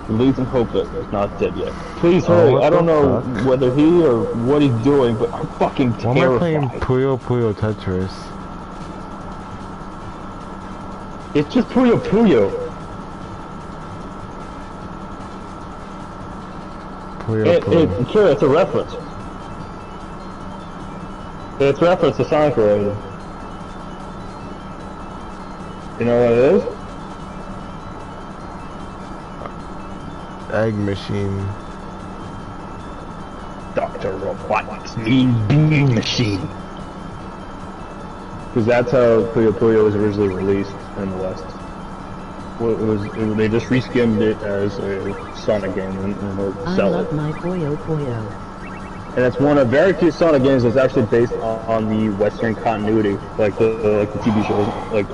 believe and hope that he's not dead yet. Please hurry. I don't know whether he or what he's doing, but I'm fucking terrified. Why am I playing Puyo Puyo Tetris? It's just Puyo Puyo. Kira, it's a reference. It's a reference to Sonic related. You know what it is? Egg machine. Dr. Robotnik's Mean Bean Machine. Because that's how Puyo Puyo was originally released in the West. They just reskinned it as a Sonic game in order to sell it. I love my Puyo Puyo. And it's one of very few Sonic games that's actually based on the Western continuity, like the TV shows, like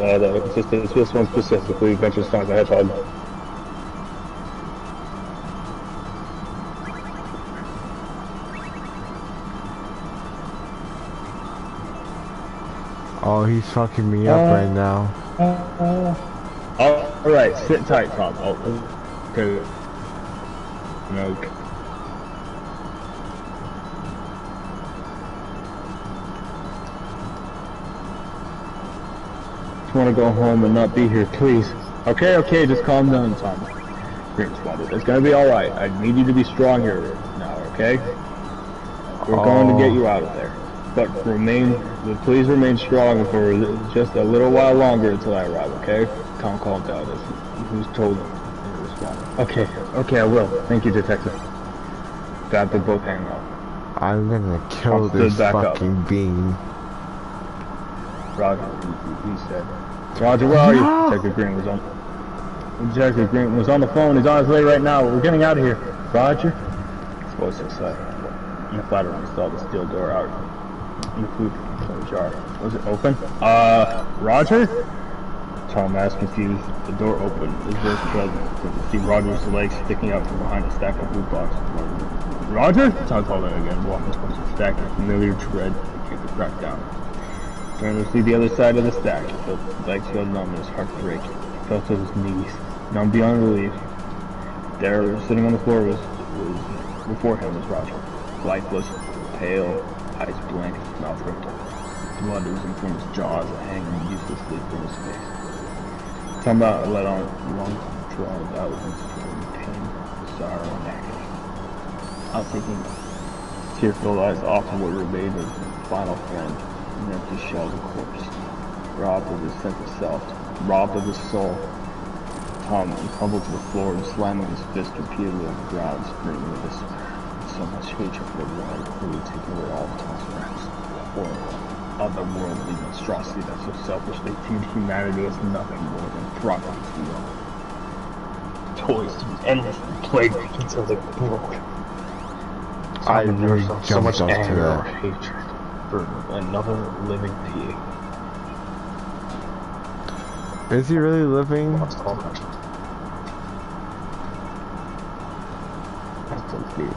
this one specifically, Adventure of Sonic the Hedgehog. Oh, he's fucking me up right now. Alright, sit tight, Tom. Oh, okay. No. Just want to go home and not be here, please. Okay, just calm down, Tom. Great responded. It's gonna be alright. I need you to be strong here now, okay? We're going to get you out of there. But please remain strong for just a little while longer until I arrive, okay? Tom calmed down as he was told him to respond. Okay, I will. Thank you, Detective. Glad they're both hanging out. I'm gonna kill this fucking bean. Roger, he said. Roger, where are you? Detective Green was on the phone. He's on his way right now. We're getting out of here. Roger? His voice was silent. In the flat room, he saw the steel door out. In the food jar. Was it open? Roger? Tom asked, confused. The door opened. His voice present. You see Roger's legs sticking out from behind a stack of loot boxes. Roger? Tom called out again, walking towards the stack of familiar tread that came to crack down. Turned to see the other side of the stack. He felt his legs feel numb and his heart break. He fell to his knees, numb beyond relief. There, sitting on the floor, before him was Roger. Lifeless, pale, eyes blank, mouth ripped. Blood oozing from his jaws and hanging uselessly from his face. Tom let on long drawn out into pain, sorrow, and agony. Out taking tear-filled eyes off of what remained of his final friend, an empty shell of a corpse, robbed of his sense of self, robbed of his soul. Tom crumbled to the floor and slamming his fist repeatedly on the ground, screaming with this. So much hatred for the one who would take away all of Tom's friends. Horrible, otherworldly monstrosity that so selfishly viewed humanity as nothing more than property to be owned. Toys to be endlessly played with until they broke. I never felt so much anger or hatred for another living being. Is he really living? What's all that? That's unfair.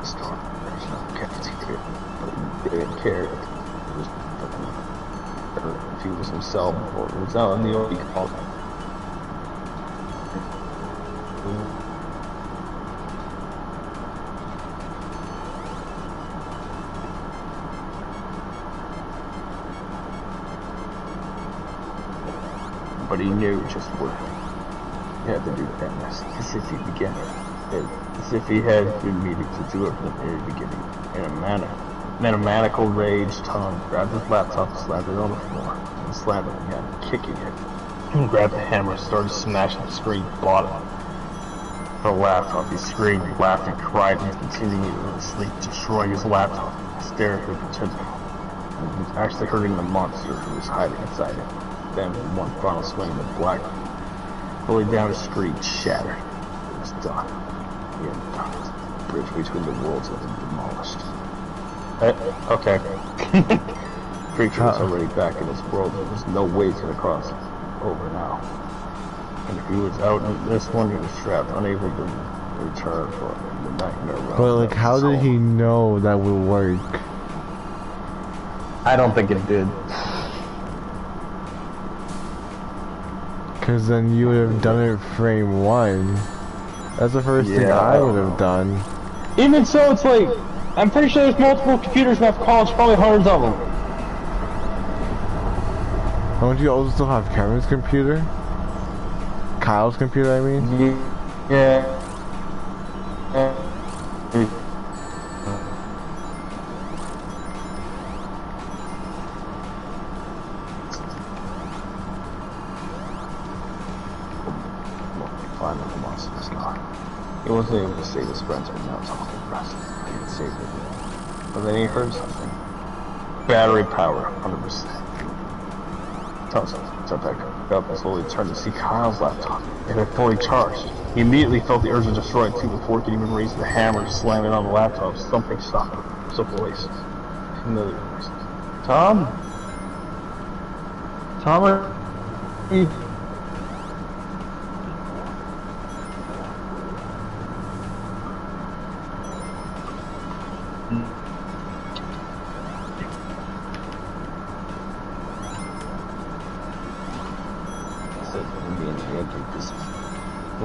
Storm, there's no cafeteria, but he didn't care if he was himself or it was out in the open. But he knew just what he had to do that as if he began as if he had been meaning to do it from the very beginning. In a maniacal rage, Tom grabbed his laptop, slammed it on the floor, and slammed it again, kicking it. He grabbed the hammer and started smashing the screen bottom. For the laptop, he screamed, laughed, and cried, and continued in his sleep, destroying his laptop, staring at the tentacle. He was actually hurting the monster who was hiding inside him. Then, with one final swing in the black, fully down the street, shattered. It was done. He had done it. The bridge between the worlds had been demolished. Okay. Creature was already back in his world. There was no way to cross over now. And if he was out in this one, he was trapped, unable to return for the nightmare realm. But like, how did he know that would work? I don't think it did. Cause then you would have done it frame 1. That's the first thing I would have done. Even so, it's like, I'm pretty sure there's multiple computers in that college, probably hundreds of them. Don't you also still have Kevin's computer? Kyle's computer, I mean? Yeah. He wasn't able to save his friends, but now it's all impressive. He can save them. But then he heard something. Battery power, 100%. Thompson stepped back up and slowly turned to see Kyle's laptop. It had fully charged. He immediately felt the urge to destroy it too before he could even raise the hammer to slam it on the laptop. Something stopped him. It was a voice. Familiar voice. Tom? Tom, are you...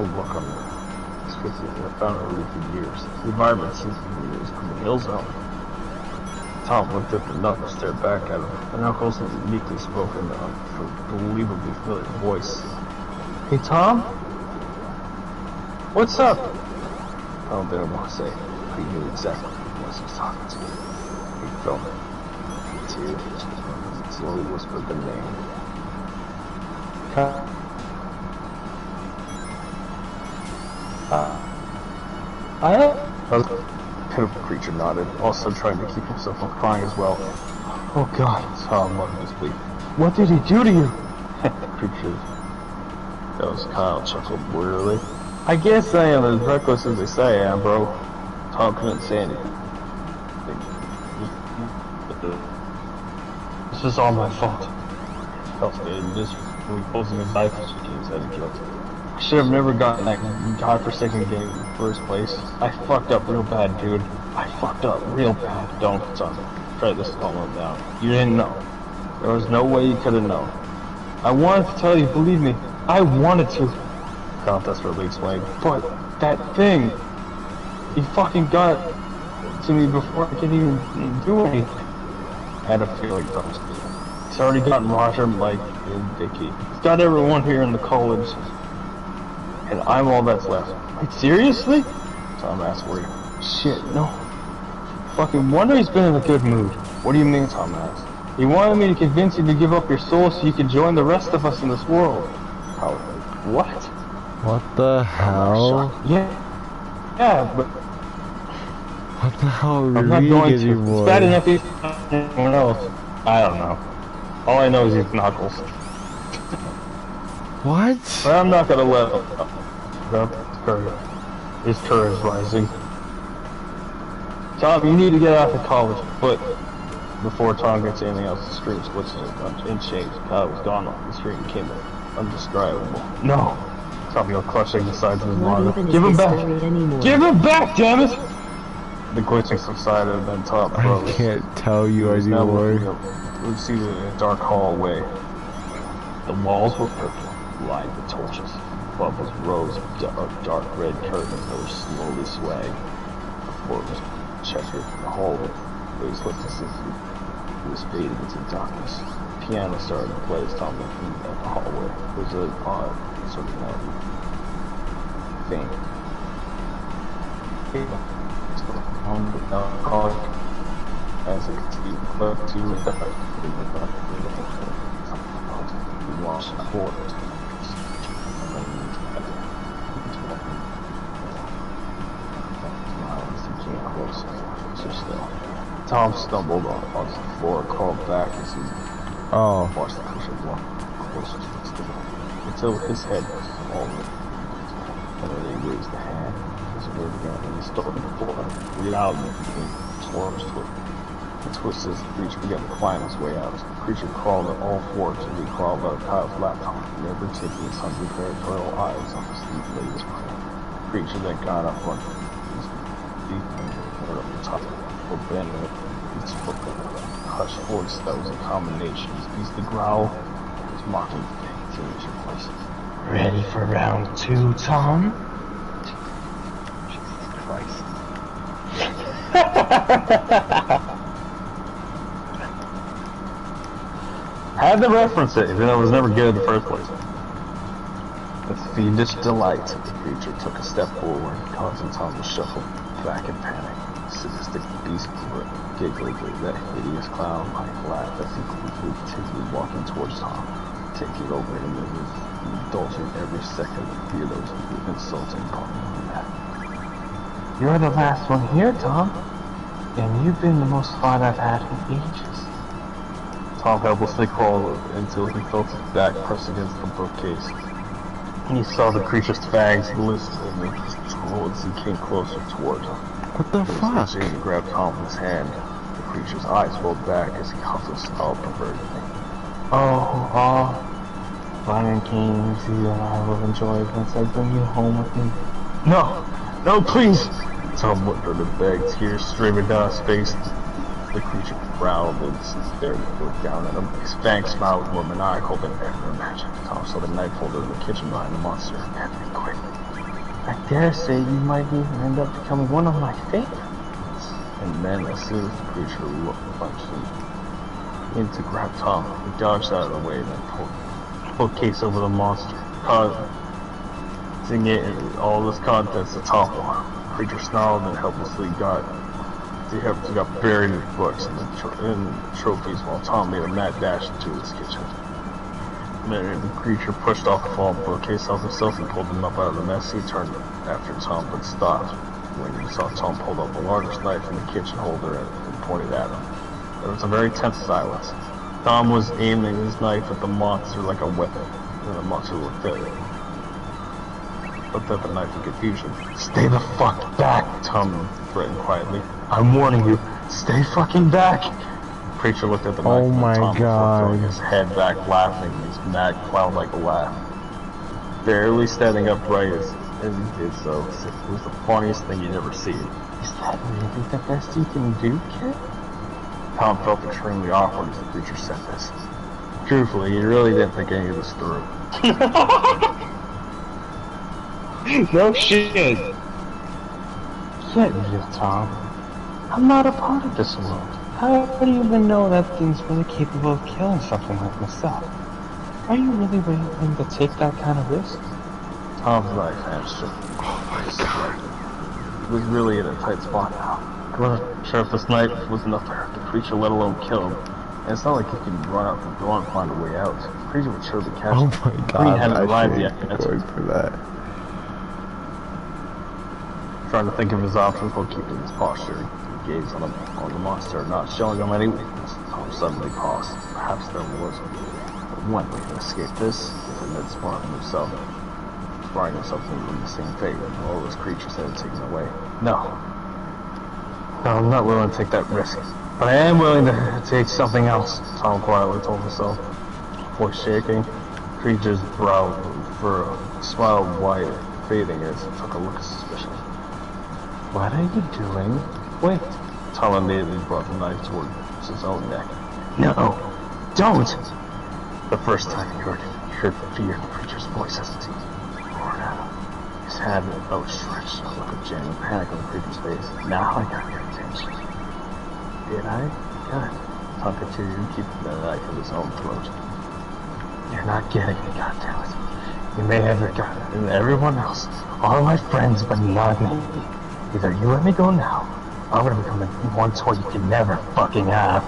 Look on the description I found it really for years. The environment seems to be from the hill zone. Tom looked at the knuckle, stared back at him. The knuckles was meekly spoken for a believably familiar voice. Hey Tom? What's up? I didn't want to say, but he knew exactly who he was talking to. He felt it. Too. He slowly whispered the name. The pitiful creature nodded, also trying to keep himself from crying as well. Oh God, Tom muttered his plea. What did he do to you? The creature. That was Kyle chuckled wearily. I guess I am as reckless as they say I am, bro. Tom couldn't say anything. This is all my fault. Kyle stated, just reposing his knife as he his head and guilt. I should have never gotten that godforsaken game in the first place. I fucked up real bad, dude. I fucked up real bad. Don't, son. Try this calm him down. You didn't know. There was no way you could have known. I wanted to tell you, believe me. I wanted to. Kyle desperately explained. But that thing, he fucking got to me before I could even do anything. I had a feeling though. He's already gotten Roger, Mike, and Dickie. He's got everyone here in the college. And I'm all that's left. Like, seriously? Tom asked worried. Shit, no. Fucking wonder he's been in a good mood. What do you mean, Tom asked? He wanted me to convince you to give up your soul so you could join the rest of us in this world. Howard, what? What the hell? Yeah, but... What the hell I'm not going to. anymore? It's bad enough he's anyone else. I don't know. All I know is he's Knuckles. What? But I'm not gonna let him. His courage rising. Tom, you need to get out of college, but before Tom gets anything else, the scream splits in shapes. Kyle was gone off the screen, became undescribable. No! Tom, clutching the sides of his monitor. Give him back! Give him back, damn it! The glitching subsided and then Tom froze. I can't tell you anymore. We see it in a dark hallway. The walls were purple, lined with torches. Bubbles rose of dark red curtains that were slowly swaying. The floor was checkered. The hallway was lifted as if it was fading into darkness. The piano started to play as Tom looked at the hallway. It was an odd, sort of thing. As it continued close to the we watched the forest. Tom stumbled onto the floor, crawled back as he watched the creature walk closer to the door until his head was all over. And then he raised the hand, his word again, and he started the floor. Reality became swarms twisted as the creature began to climb his way out. The creature crawled on all fours until he crawled out of Kyle's laptop, never taking his hungry territorial eyes off his lady's prey. creature then got up on his feet and went up the top of the bend. He spoke in a hushed voice that was a combination. He used to growl. He was mocking the teenager voice. Ready for round 2, Tom? Jesus Christ. Had to reference it, even though it was never good in the first place. With fiendish delight, the creature took a step forward, causing Tom to shuffle back in panic. The sadistic beast giggled that hideous clown-like laugh as he continued walking towards Tom, taking over him and indulging every second of Theodore's insulting upon him. You're the last one here, Tom. And you've been the most fun I've had in ages. Tom helplessly crawled until he felt his back pressed against the bookcase. He saw the creature's fangs glisten as he came closer toward him. What the fuck? Jamie grabbed Tom in his hand. The creature's eyes rolled back as he huffed and snarled pervertedly. Oh, fun and games you and I will enjoy once I bring you home with me. No, please! Tom whimpered and begged, tears streaming down his face. The creature growled and stared down at him. His fangs smiled more maniacal than ever imagined. Tom saw the knife holder in the kitchen behind the monster and had to be quick. I dare say you might even end up becoming one of my favorites. And then, as soon as the creature lunged in to grab Tom, he dodged out of the way and then pulled the case over the monster, causing it and all its contents to topple. The creature snarled and helplessly got buried in books and trophies while Tom made a mad dash into his kitchen. The creature pushed off the fallen bookcase, held himself, and pulled him up out of the mess. He turned after Tom, but stopped when he saw Tom pull up the largest knife in the kitchen holder and pointed at him. There was a very tense silence. Tom was aiming his knife at the monster like a weapon, and the monster looked at the knife in confusion. Stay the fuck back, Tom threatened quietly. I'm warning you, stay fucking back! The creature looked at the knife Oh my Tom god. throwing his head back, laughing, his mad clown-like laugh. Barely standing upright as he did so, as if it was the funniest thing you'd ever seen. Is that really the best you can do, kid? Tom felt extremely awkward as the creature said this. Truthfully, he really didn't think any of this through. No shit. Get real, Tom. I'm not a part of this world. How do you even know that thing's really capable of killing something like myself? Are you really willing to take that kind of risk? Tom's knife hamstring. Oh my god. He was really in a tight spot now. I wasn't sure if this knife was enough to hurt the creature, let alone kill him. And it's not like he could run out the door and find a way out. The creature would surely catch him. Oh my god, He hadn't I arrived should yet. be going for that. Trying to think of his options while keeping his posture. He gazed on the monster, not showing him any weakness. Tom suddenly paused. Perhaps there was one way to escape this, if it meant sparring himself in the same fate when all those creatures had taken away. No, I'm not willing to take that risk. But I am willing to take something else, Tom quietly told himself. Voice shaking, creature's brow for a smile wide, fading as he took a look of suspicion. What are you doing? Wait. Tom immediately brought the knife towards his own neck. No, don't! The first time he heard fear in the creature's voice as he roared at him. His hand outstretched, a look of genuine panic on the creature's face. Now I got your attention. Did I? Good. Tom continued keeping the knife in his own throat. You're not getting it, goddammit. You may have forgotten it, and everyone else, all my friends, but not me. Either you let me go now, or I'm gonna become the one toy you can never fucking have.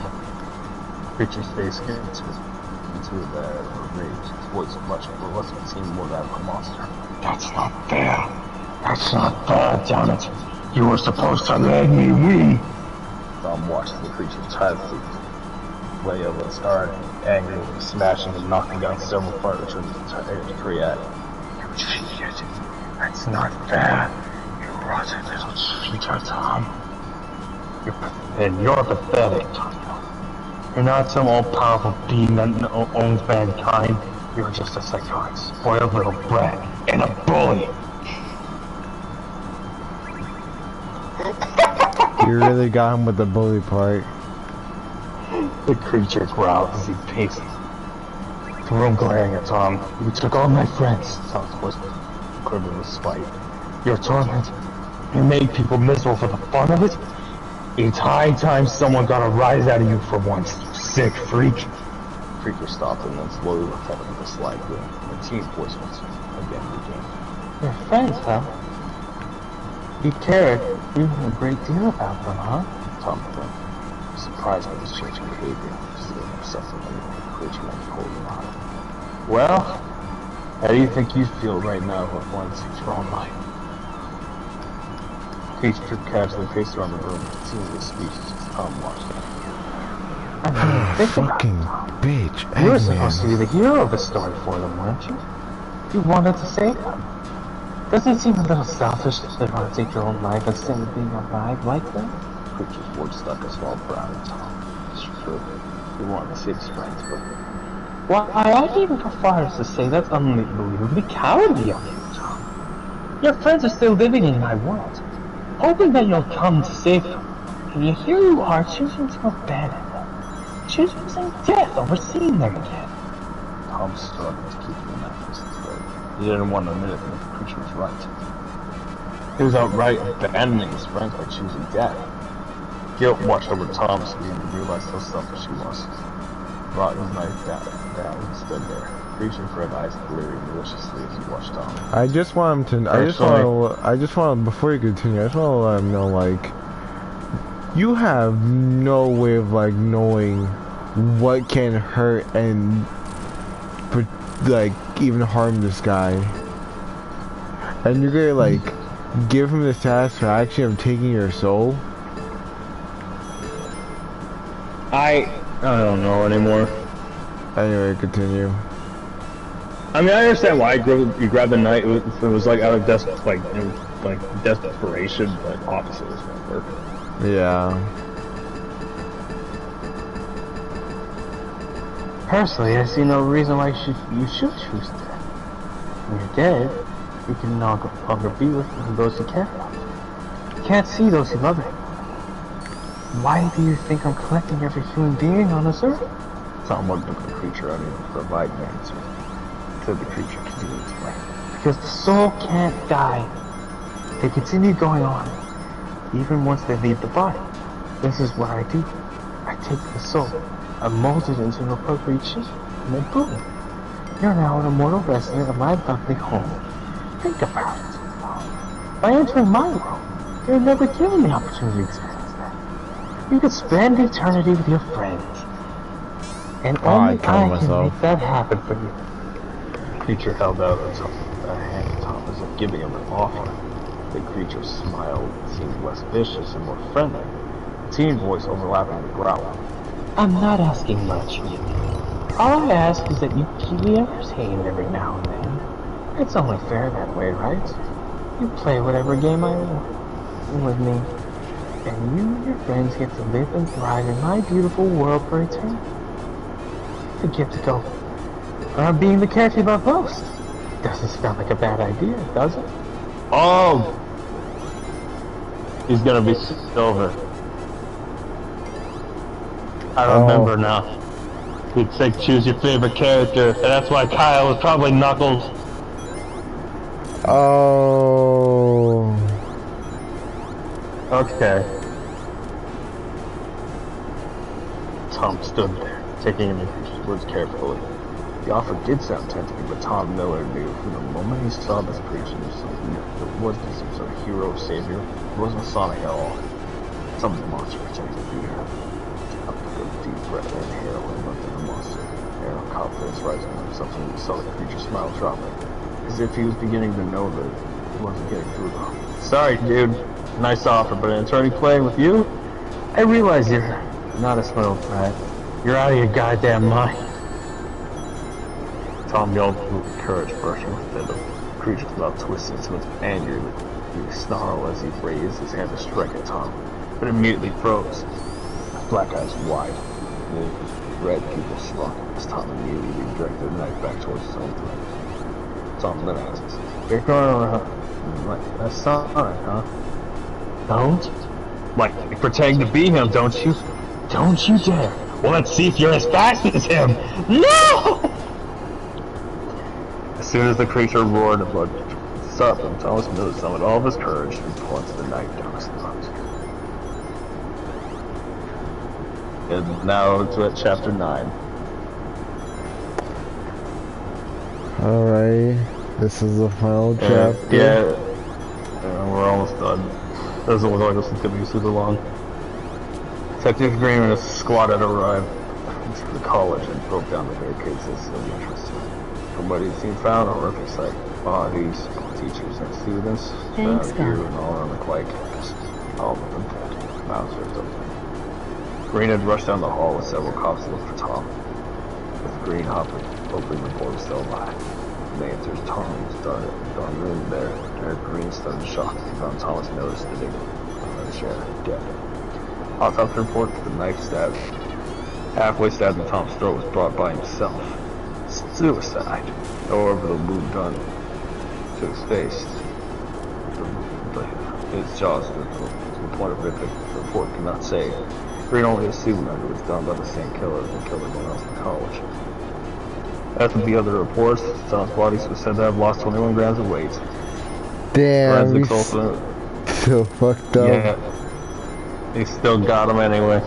The creature's face came into the rage. His voice much but it seemed more that of a monster. That's not fair. That's not fair, damn it. You were supposed to let me win. Tom watched the creature's head way over its guard, angrily smashing and knocking down several furniture in the tree at. You idiot. That's not fair. You rotten little cheater, Tom. You're pathetic, Tom. You're not some all-powerful being that owns mankind. You're just a psychotic, spoiled little brat and a bully. You really got him with the bully part. The creature growled as he paced the room, glaring at Tom. "You took all my friends," Tom's voice quivered with spite. "Your torment. You made people miserable for the fun of it. It's high time someone got a rise out of you for once, you sick freak." The creature stopped and then slowly looked at him with a sly grin. The teen voice once again began. "Your friends, huh? You cared a great deal about them, huh?" Tom grinned, surprised by his changing behavior, seeing himself from the creature like holding on. "Well, how do you think you feel right now with once your own life?" The creature casually paced around the room, seeing his speech as Tom watched him. "I mean, think about it, Tom. Bitch, You were supposed to be the hero of the story for them, weren't you? You wanted to save them. Doesn't it seem a little selfish that they want to take their own life instead of being alive like them?" The creature's voice stuck a small brow at Tom. It's true. He wanted to save his friends, but... Why, I'd even go far as to say that's unbelievably cowardly of you, Tom. Your friends are still living in my world, hoping that you'll come to save them. And yet here you are choosing to abandon them, choosing death over seeing them again. Tom struggled to keep the knife straight. He didn't want to admit it, but the creature was right. He was outright abandoning his friends by choosing death. Guilt washed over Tom's screen and realized how selfish he was. He brought his knife down and stood there. The creature's red eyes glaring maliciously as he watched Tom. I just want him to. I just want. Before you continue, I just want to let him know, like, you have no way of like knowing what can hurt and like even harm this guy, and you're gonna like give him the satisfaction of taking your soul. I don't know anymore. Anyway, continue. I mean, I understand why you grabbed the knife. It was like out of desperation, but opposite was gonna work. Yeah. Personally, I see no reason why you should choose death. When you're dead, you can no longer be with those you care about. You can't see those you love anymore. Why do you think I'm collecting every human being on this earth? Tom looked at the creature, unable to provide an answer. Until the creature continued to explain. Because the soul can't die. They continue going on, even once they leave the body. This is what I do. I take the soul, I mold it into an appropriate shape, and then boom. You're now an immortal resident of my lovely home. Think about it. By entering my world, you're never given the opportunity to experience that. You could spend eternity with your friends. And only I can make that happen for you. The creature held out a hand to Tom as if giving him an offer. The creature smiled, seemed less vicious and more friendly. The teen voice overlapping the growl. "I'm not asking much, really. All I ask is that you keep me entertained every now and then. It's only fair that way, right? You play whatever game I want with me, and you and your friends get to live and thrive in my beautiful world for eternity. You get to go around being the character of boast. Doesn't sound like a bad idea, does it?" "Oh! He's gonna be silver. I remember now. He'd say choose your favorite character, and that's why Kyle was probably Knuckles." Oh. Okay. Tom stood there, taking in the creature's words carefully. The offer did sound tempting, but Tom Miller knew from the moment he saw this creature it wasn't some sort of hero or savior. It wasn't Sonic at all. Some monster pretending to be her. Up took a deep breath and inhale and looked at the monster. Air of confidence rising in himself when he saw the creature smile dropping, as if he was beginning to know that he wasn't getting through though. "Sorry, dude. Nice offer, but in attorney playing with you, I realize you're not a smart brat. You're out of your goddamn mind." Tom yelled with courage bursting within him. The creature's mouth twisted into its anger. He snarled as he raised his hand to strike at Tom, but immediately froze. His black eyes wide, and his red pupils shrunk as Tom immediately directed the knife back towards his own throat. Tom then asked, "You're going around like that's Sonic, huh?" Don't? Like, pretending to be him, don't you? Don't you dare. Well, let's see if you're as fast as him. No! As soon as the creature roared, the blood stopped, and Thomas Miller summoned all of his courage and plunged the knife down his throat. And now to at chapter 9. Alright, this is the final chapter. Yeah, we're almost done. Doesn't look like this is gonna be super long. Detective Green and his squad had arrived to the college and broke down the barricades of the entrance. From what he'd seen, found a horrific sight. Bodies, teachers and students, Thanks, here God. and all around the quake. All of them dead. Mouths ripped open. Green had rushed down the hall with several cops to look for Tom. With Green hopping, hoping the boy was still alive. When they entered Tom's darn room there, Eric Green stunned shock and found Thomas Miller sitting on a chair, dead. Autopsy report, the knife stab, halfway stabbed in Tom's throat, was brought by himself. Suicide. However, the wound done to his face, his jaws to the point of rip, the report cannot say. Green only assumed that it was done by the same killer that killed everyone else in college. As with the other reports, Tom's body was said to have lost 21 grams of weight. Damn, Forensics we also, still fucked up. yeah, he still got him anyway.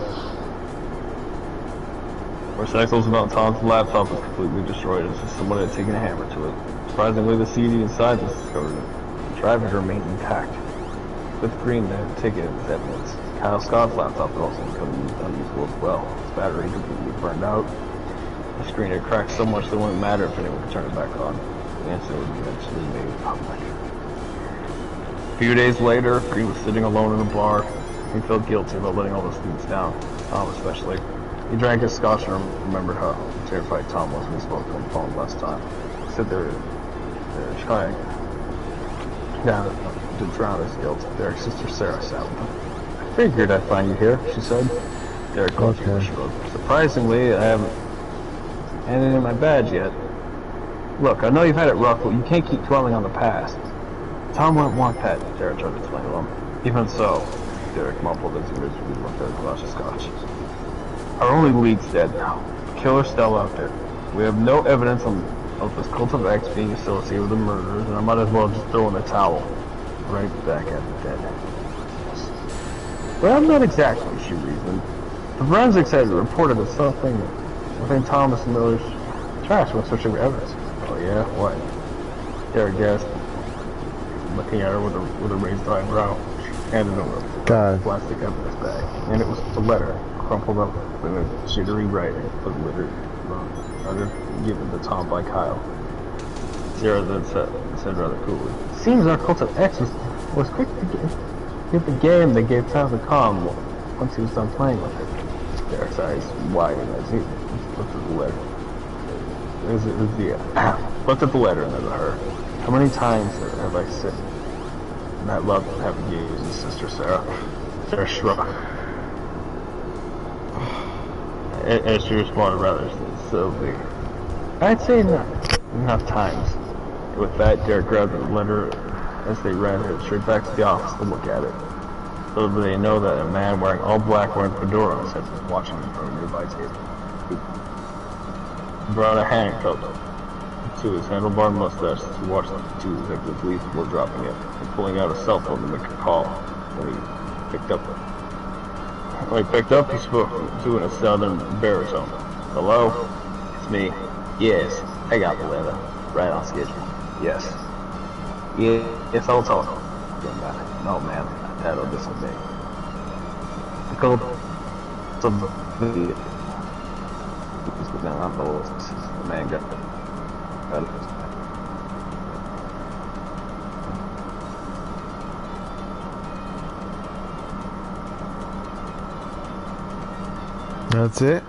Where Sexels about Tom's laptop was completely destroyed, as if someone had taken a hammer to it. Surprisingly, the CD inside was discovered. The drive had remained intact. With Green, the ticket as evidence. Kyle Scott's laptop had also become unusable as well. Its battery completely burned out. The screen had cracked so much that it wouldn't matter if anyone could turn it back on. The incident would be eventually made public. A few days later, Green was sitting alone in a bar. He felt guilty about letting all the students down, Tom especially. He drank his scotch and remembered how terrified Tom was when he spoke to him on the phone last time. He said they were trying to drown his guilt. Derek's sister Sarah sat with him. I figured I'd find you here, she said. Derek closed her shrugged. Surprisingly, I haven't handed in my badge yet. Look, I know you've had it rough, but you can't keep dwelling on the past. Tom wouldn't want that, Derek tried to explain to him. Even so, Derek mumbled as he rigidly looked at a glass of scotch. Our only lead's dead now. The killer's still out there. We have no evidence of this cult of X being associated with the murders, and I might as well just throw in the towel. Right back at the dead. Well, not exactly, she reasoned. The forensics had reported that something within Thomas Miller's trash was searching for evidence. Oh yeah? What? Derek guessed, looking at her with a raised eyebrow. She handed over a plastic evidence bag, and it was a letter, crumpled up in a jittery writing, but littered, given to Tom by Kyle. Sarah then said rather coolly, "It seems our cult of X was quick to get the game that gave Tom the calm once he was done playing with it." Derek's eyes widened as he looked at the letter. Looked at the letter and then at her. How many times have I said, and I love having you as a sister, Sarah? Sarah shrugged. As she responded rather slowly, I'd say not enough times. With that, Derek grabbed the letter as they ran straight back to the office to look at it. So that they know that a man wearing all black wearing fedoras had been watching them from a nearby table. He brought a handcuff to his handlebar mustache to watch the two detectives leave before dropping it and pulling out a cell phone to make a call. When he picked up, he spoke to in a southern baritone. Hello? It's me. Yes, I got the letter. Right on schedule. Yes. Yes, I'll talk. No, man. That'll disobey. The code of the man got it. That's it?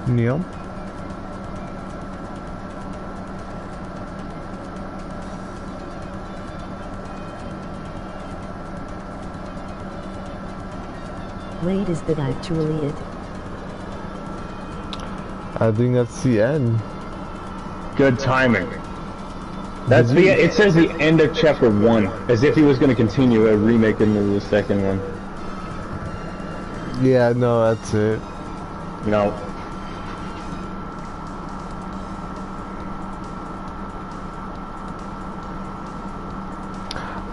Neil? Wait, is that actually it? I think that's the end. Good timing. That's the. It says the end of chapter 1, as if he was going to continue a remake into the second one. Yeah, no, that's it. No.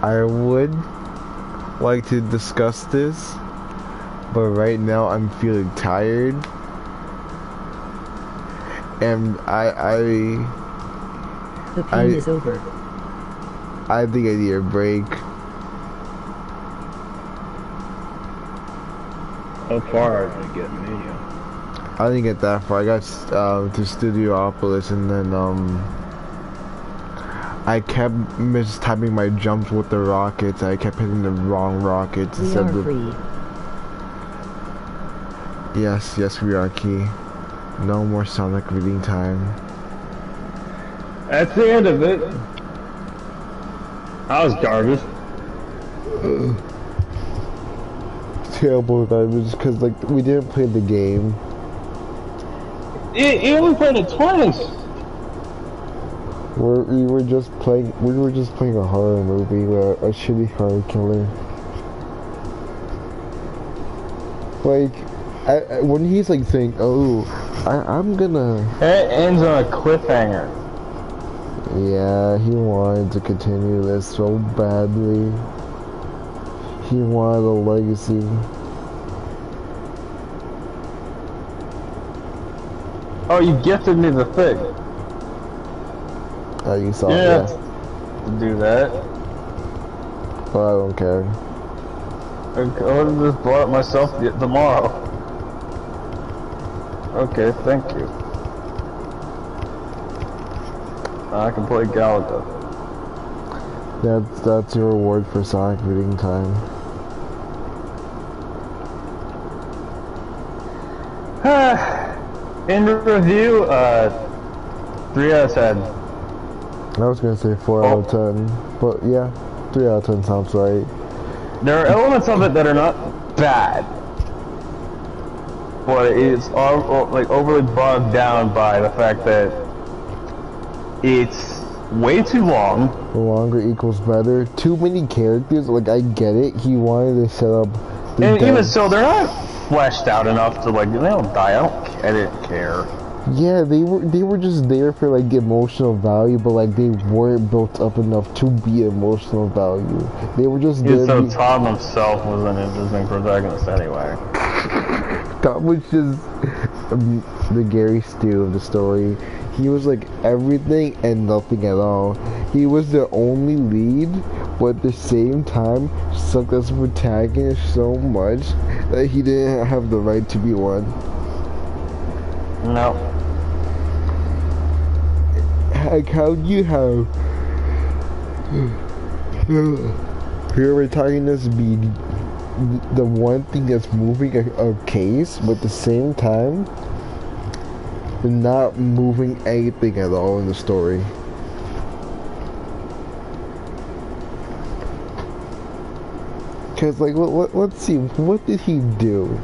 I would like to discuss this, but right now I'm feeling tired, and The pain is over. I think I need a break. How far did you get, Mania? I didn't get that far. I got to Studiopolis, and then I kept mistyping my jumps with the rockets. I kept hitting the wrong rockets. We are free. Yes, we are, Key. No more Sonic reading time. That's the end of it. That was garbage. Terrible garbage, because like we didn't play the game. You only played it twice. We were just playing a horror movie with a shitty horror killer. Like, when he's like saying, "Oh, I'm gonna," It ends on a cliffhanger. yeah, he wanted to continue this so badly. He wanted a legacy. Oh, you gifted me the thing. Oh, you saw Yeah. that? To do that. But I don't care. I would have just bought it myself tomorrow. Okay, thank you. Now I can play Galaga. That's your reward for Sonic reading time. In review, 3 out of 10. I was gonna say 4 out of 10, but yeah, 3 out of 10 sounds right. There are elements of it that are not bad, but it's all, like overly bogged down by the fact that it's way too long. Longer equals better. Too many characters, like I get it. He wanted to set up the And even death. so, they're not fleshed out enough to like, they don't die. I didn't care. Yeah, they were just there for like emotional value, but like they weren't built up enough to be emotional value. They were just there. So Tom himself wasn't an interesting protagonist anyway. That was just the Gary Stu of the story. He was like everything and nothing at all. He was the only lead, but at the same time sucked as a protagonist so much that he didn't have the right to be one. No. Like how do you have your protagonist be the one thing that's moving a case, but at the same time not moving anything at all in the story. Cause like let's see, what did he do?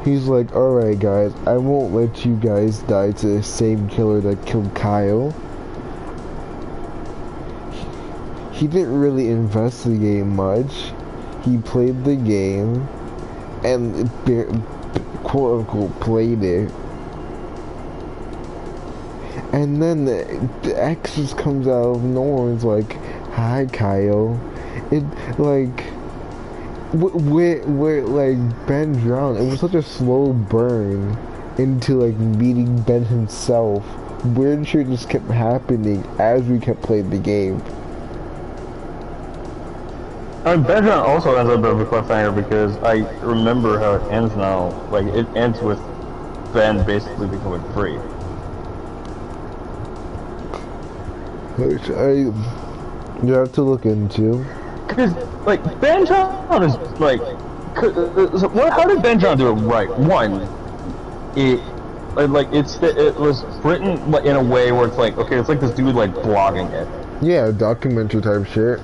He's like, alright guys, I won't let you guys die to the same killer that killed Kyle. He didn't really investigate much. He played the game and quote unquote played it. And then the X just comes out of nowhere and it's like, hi Kyle. It like where like Ben drowned, it was such a slow burn into like meeting Ben himself. Weird shit just kept happening as we kept playing the game. I mean, Ben Drown also ends up a bit of a cliffhanger because I remember how it ends now. Like, it ends with Ben basically becoming free. Which you have to look into. Because, like, Ben Drown is, like, how did Ben Drown do it right? One, it was written like, in a way where it's like, okay, it's like this dude, like, blogging it. Yeah, documentary type shit.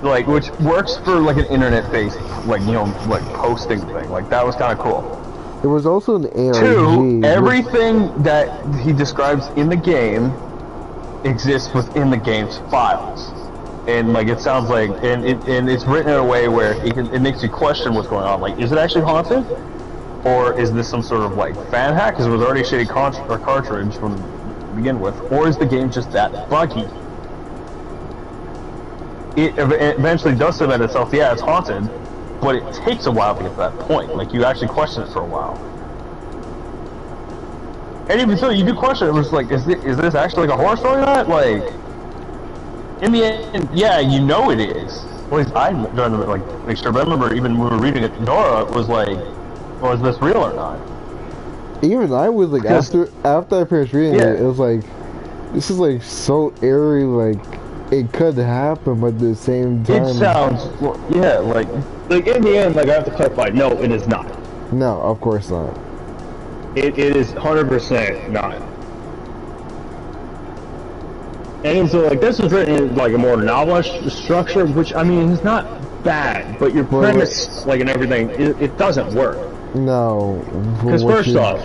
like, which works for like an internet-based, like, you know, like posting thing. Like, that was kind of cool. It was also an ARG. Two, everything that he describes in the game exists within the game's files, and like it sounds like, and it's written in a way where it makes you question what's going on. Like, is it actually haunted, or is this some sort of like fan hack? Because it was already a shitty cartridge from to begin with, or is the game just that buggy? It eventually does cement itself. Yeah, it's haunted, but it takes a while to get to that point. Like, you actually question it for a while. And even so, you do question it. It was like, is this actually like a horror story or not? Like, in the end, yeah, you know it is. Well, at least I'm trying to like make sure. But I remember even when we were reading it, Nora was like, well, is this real or not? Even I was like, after I finished reading it, it was like, this is like so eerie, like, it could happen, but at the same time... It sounds, well, yeah, like in the end, like, I have to clarify, no, it is not. No, of course not. It is 100% not. And so, like, this was written in, like, a more novelish structure, which, I mean, is not bad, but your premise, like, and everything, it doesn't work. No. Because first off,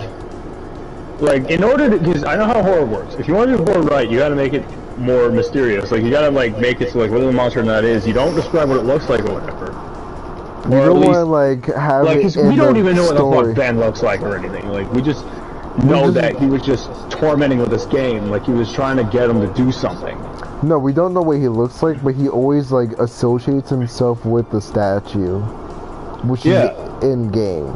like, in order to, because I know how horror works. If you want to do horror right, you gotta make it more mysterious. Like, you gotta, like, make it so, like, whether the monster or not is, you don't describe what it looks like or whatever. You don't want to, like, have like, it we don't even know what story. the fuck Ben looks like or anything. Like, we just know that he was just tormenting with this game. Like, he was trying to get him to do something. No, we don't know what he looks like, but he always, like, associates himself with the statue. Which is in-game.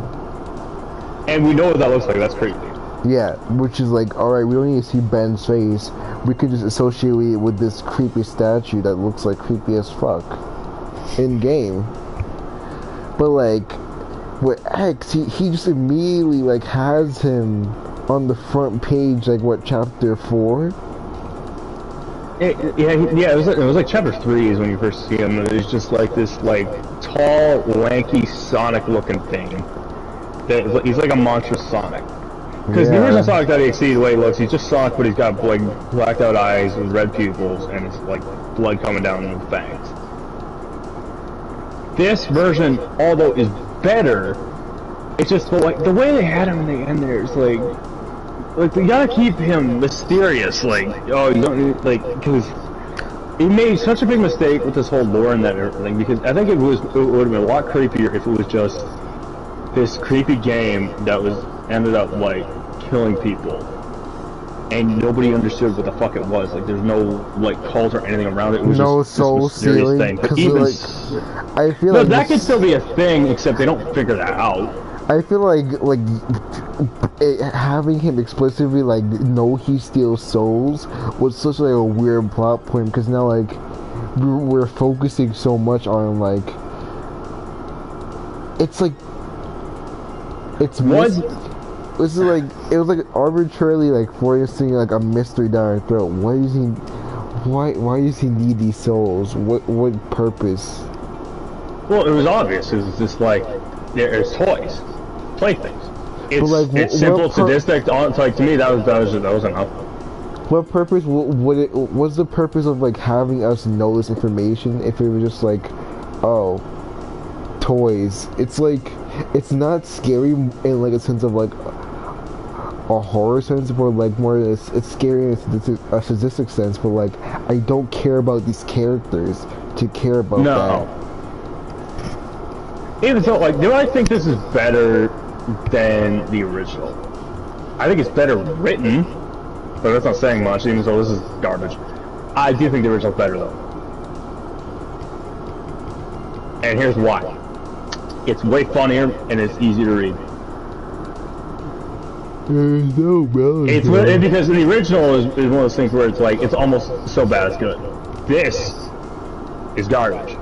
And we know what that looks like. That's creepy. Yeah, which is like, alright, we don't need to see Ben's face. We could just associate it with this creepy statue that looks like creepy as fuck. In-game. But like, with X, he just immediately like has him on the front page, like what, chapter 4? Yeah, it was like chapter 3 is when you first see him. It was just like this like tall, lanky Sonic looking thing. That he's like a monstrous Sonic. Because the original Sonic .exe, the way he looks, he's just Sonic, but he's got like blacked out eyes with red pupils, and it's like blood coming down with fangs. This version, although is better, it's just like the way they had him in the end there is like you gotta keep him mysterious. Like, oh, you don't need, like, because he made such a big mistake with this whole lore and that everything. Because I think it would have been a lot creepier if it was just this creepy game that ended up like killing people, and nobody understood what the fuck it was. Like, there's no like cult or anything around it. It was no just this mysterious thing. But even I feel like that could still be a thing, except they don't figure that out. I feel like having him explicitly like know he steals souls was such like a weird plot point, because now like we're focusing so much on like it's like it's like it was like arbitrarily like forcing like a mystery down our throat. Why does he need these souls? What purpose? Well, it was obvious. It was just like there's toys, playthings. It's simple, sadistic. Like, to me, that was enough. What purpose what's the purpose of like having us know this information if it was just like, oh, toys? It's like, it's not scary in like a sense of like a horror sense, but like more it's scary in a sadistic sense. But like, I don't care about these characters to care about that. Even so, like, do I think this is better than the original? I think it's better written, but that's not saying much, even though this is garbage. I do think the original's better, though. And here's why. It's way funnier, and it's easy to read. There's no balance. It's because the original is one of those things where it's like, it's almost so bad it's good. This is garbage.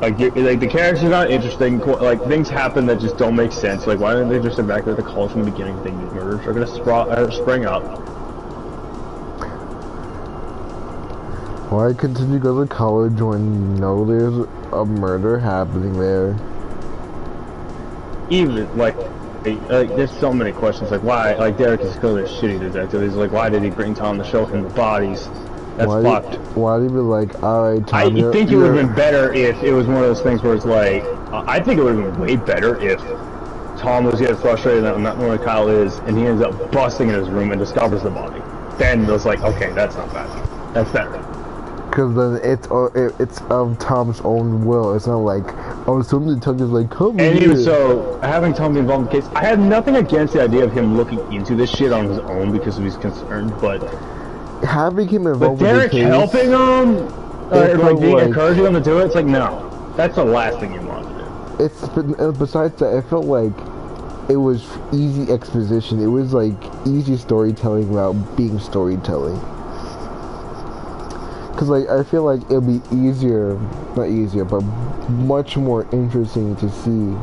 Like, the characters are not interesting. Like, things happen that just don't make sense. Like, why didn't they just evacuate the college from the beginning? These murders are gonna spring up. Why continue to go to college when you know there's a murder happening there? Even like there's so many questions. Like, why? Like, Derek is clearly a shitty detective. He's like, why did he bring Tom to show him the bodies? That's fucked. Why do you be like, alright, Tom, I think it would have been better if it was one of those things where it's like, I think it would have been way better if Tom was getting frustrated that not knowing where Kyle is, and he ends up busting in his room and discovers the body. Then it was like, okay, that's not bad. That's better. Because then it's of Tom's own will. It's not like, oh, something tells you like, come And here. even so, having Tom be involved in the case, I have nothing against the idea of him looking into this shit on his own because he's concerned, but having him involved Derek with the case, helping him, or like being like, encouraging him to do it, it's like, no. That's the last thing you want to do. it's besides that, it felt like it was easy exposition. It was like easy storytelling without being storytelling. Cause like I feel like it'll be easier, not easier, but much more interesting to see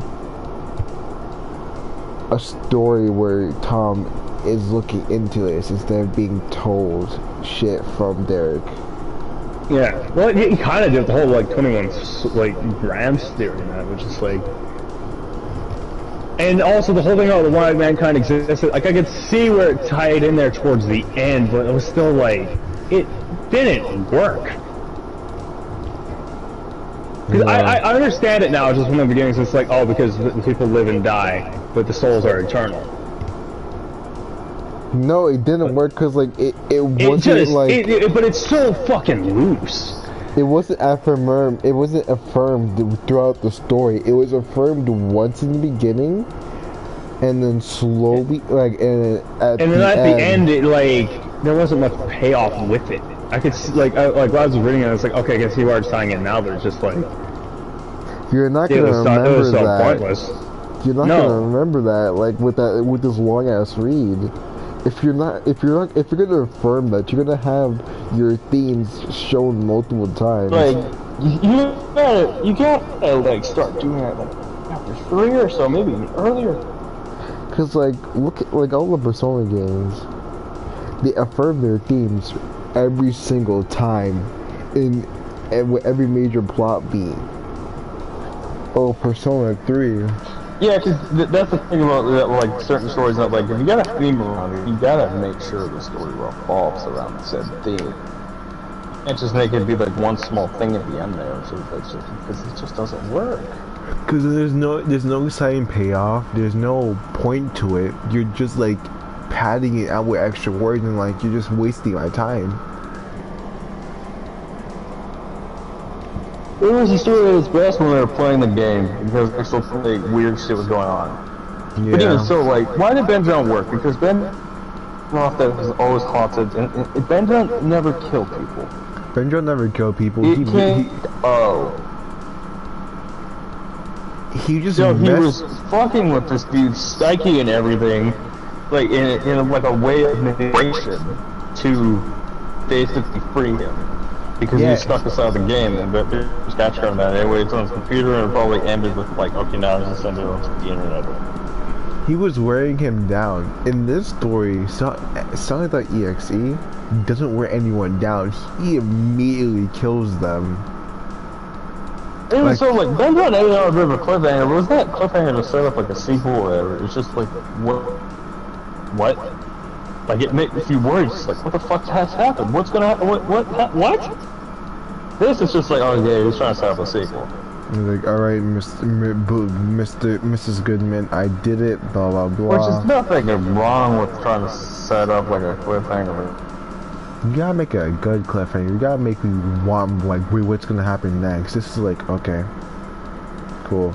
a story where Tom is looking into this instead of being told shit from Derek. Yeah, well, he kind of did the whole like 21 like grams theory, man, which is like, and also the whole thing about the why mankind existed. Like I could see where it tied in there towards the end, but it was still like it didn't work. Because I understand it now, just from the beginning. So it's like, oh, because people live and die, but the souls are eternal. No, it didn't work because like it wasn't but it's so fucking loose. It wasn't affirmed. It wasn't affirmed throughout the story. It was affirmed once in the beginning, and then slowly, like, and then at the end, it like there wasn't much payoff with it. I could see, like while I was reading it, I was like, okay, I can see where it's tying in now, but it's just like you're not gonna remember that. Pointless. You're not gonna remember that, like with this long ass read. If you're gonna affirm that, you're gonna have your themes shown multiple times. Like you gotta like start doing that like after 3 or so, maybe even earlier. Cause like look at like all the Persona games, they affirm their themes every single time in every major plot beat. Oh, Persona 3. Yeah, because that's the thing about like certain stories that like if you got a theme around it, you gotta make sure the story revolves around the said theme. And just make it be like one small thing at the end there, so that's just because it just doesn't work. Because there's no exciting payoff. There's no point to it. You're just like padding it out with extra words and like you're just wasting my time. It was a story at its best when they were playing the game, because actual like, weird shit was going on. Yeah. But even so, like, why did Benjamin work? Because Benjamin was always haunted, and Benjamin never killed people. Benjamin never killed people. He just he was fucking with this dude's psyche and everything, like in like a way of manipulation to basically free him. Because he was stuck inside the game, and but just captured him that anyway. It's on his computer, and it probably ended with like, okay, now he's just sending it to the internet. He was wearing him down. In this story, something like EXE doesn't wear anyone down. He immediately kills them. It was so like Benjamin ended on a bit of a cliffhanger. Was that cliffhanger to set up like a sequel or whatever? It's just like what? Like it made you worried. Just like what the fuck has happened? What's gonna happen? What? This is just like, oh yeah, he's trying to set up a sequel. He's like, alright, Mrs. Goodman, I did it, blah blah blah. Which is nothing wrong with trying to set up like a cliffhanger. You gotta make a good cliffhanger. You gotta make me want, like, wait, what's gonna happen next? This is like, okay, cool.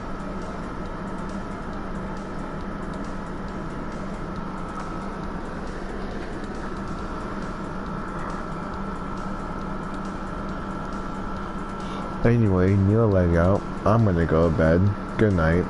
Anyway, need a leg out. I'm gonna go to bed. Good night.